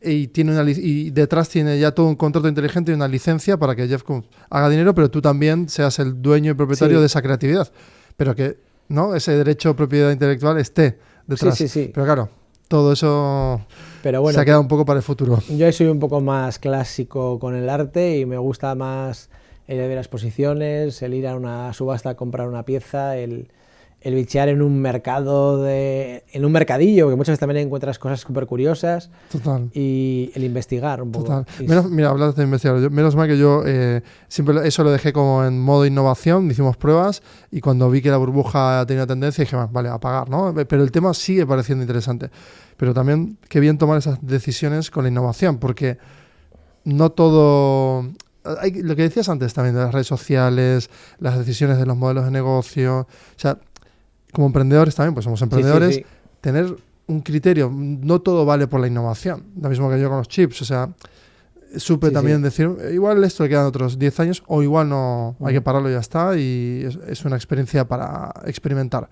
y detrás tiene ya todo un contrato inteligente y una licencia para que Jeff Koons haga dinero, pero tú también seas el dueño y propietario de esa creatividad. Pero que no ese derecho de propiedad intelectual esté detrás. Sí. Pero claro, todo eso... Pero bueno, se ha quedado un poco para el futuro. Yo soy un poco más clásico con el arte y me gusta más el ver exposiciones, el ir a una subasta a comprar una pieza, el bichear en un mercado, en un mercadillo, que muchas veces también encuentras cosas súper curiosas. Total. Y el investigar un poco. Total. Mira, hablas de investigar. Menos mal que yo siempre eso lo dejé como en modo innovación, hicimos pruebas y cuando vi que la burbuja tenía tendencia dije, vale, a pagar, ¿no? Pero el tema sigue pareciendo interesante. Pero también qué bien tomar esas decisiones con la innovación, porque no todo... lo que decías antes también de las redes sociales, las decisiones de los modelos de negocio, o sea, como emprendedores también, pues somos emprendedores, tener un criterio, no todo vale por la innovación, lo mismo que yo con los chips, o sea, supe también decir, igual esto le quedan otros 10 años o igual no, hay que pararlo y ya está, y es una experiencia para experimentar.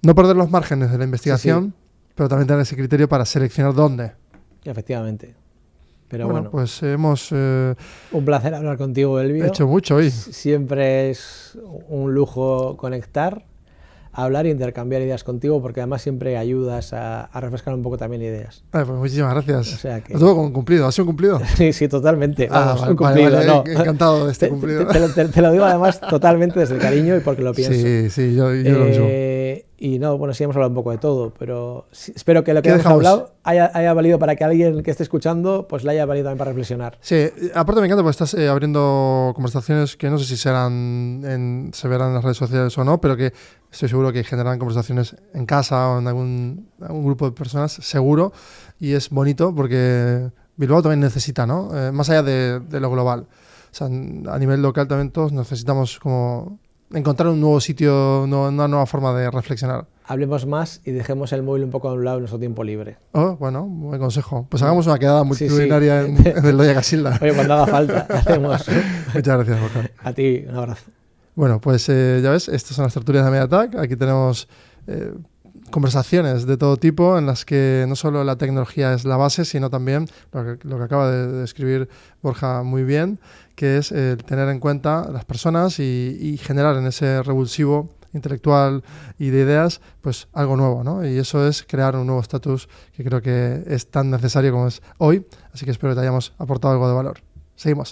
No perder los márgenes de la investigación, pero también tener ese criterio para seleccionar dónde. Efectivamente. Pero bueno, pues hemos... un placer hablar contigo, Elvio. He hecho mucho hoy. Siempre es un lujo conectar, hablar e intercambiar ideas contigo, porque además siempre ayudas a refrescar un poco también ideas. Pues muchísimas gracias. O sea que... Lo tengo como un cumplido. ¿Ha sido un cumplido? Sí, totalmente. Vamos, un cumplido. Vale, no. Encantado de este cumplido. Te lo digo además totalmente desde el cariño y porque lo pienso. Sí, yo lo mismo. Y no, bueno, sí hemos hablado un poco de todo, pero espero que lo que hemos hablado haya valido para que alguien que esté escuchando pues le haya valido también para reflexionar. Sí, aparte me encanta porque estás abriendo conversaciones que no sé si se verán en las redes sociales o no, pero que estoy seguro que generan conversaciones en casa o en algún grupo de personas, seguro, y es bonito porque Bilbao también necesita, ¿no? Más allá de lo global. O sea, a nivel local también todos necesitamos como... encontrar un nuevo sitio, una nueva forma de reflexionar. Hablemos más y dejemos el móvil un poco a un lado en nuestro tiempo libre. Bueno, buen consejo. Pues hagamos una quedada multitudinaria en el Loya Casilda. Oye, cuando haga falta, hacemos. Muchas gracias, Borja. A ti, un abrazo. Bueno, pues ya ves, estas son las tertulias de MediaTak. Aquí tenemos conversaciones de todo tipo en las que no solo la tecnología es la base, sino también lo que acaba de describir Borja muy bien, que es tener en cuenta las personas y generar en ese revulsivo intelectual y de ideas pues algo nuevo, ¿no? Y eso es crear un nuevo estatus que creo que es tan necesario como es hoy, así que espero que te hayamos aportado algo de valor. Seguimos.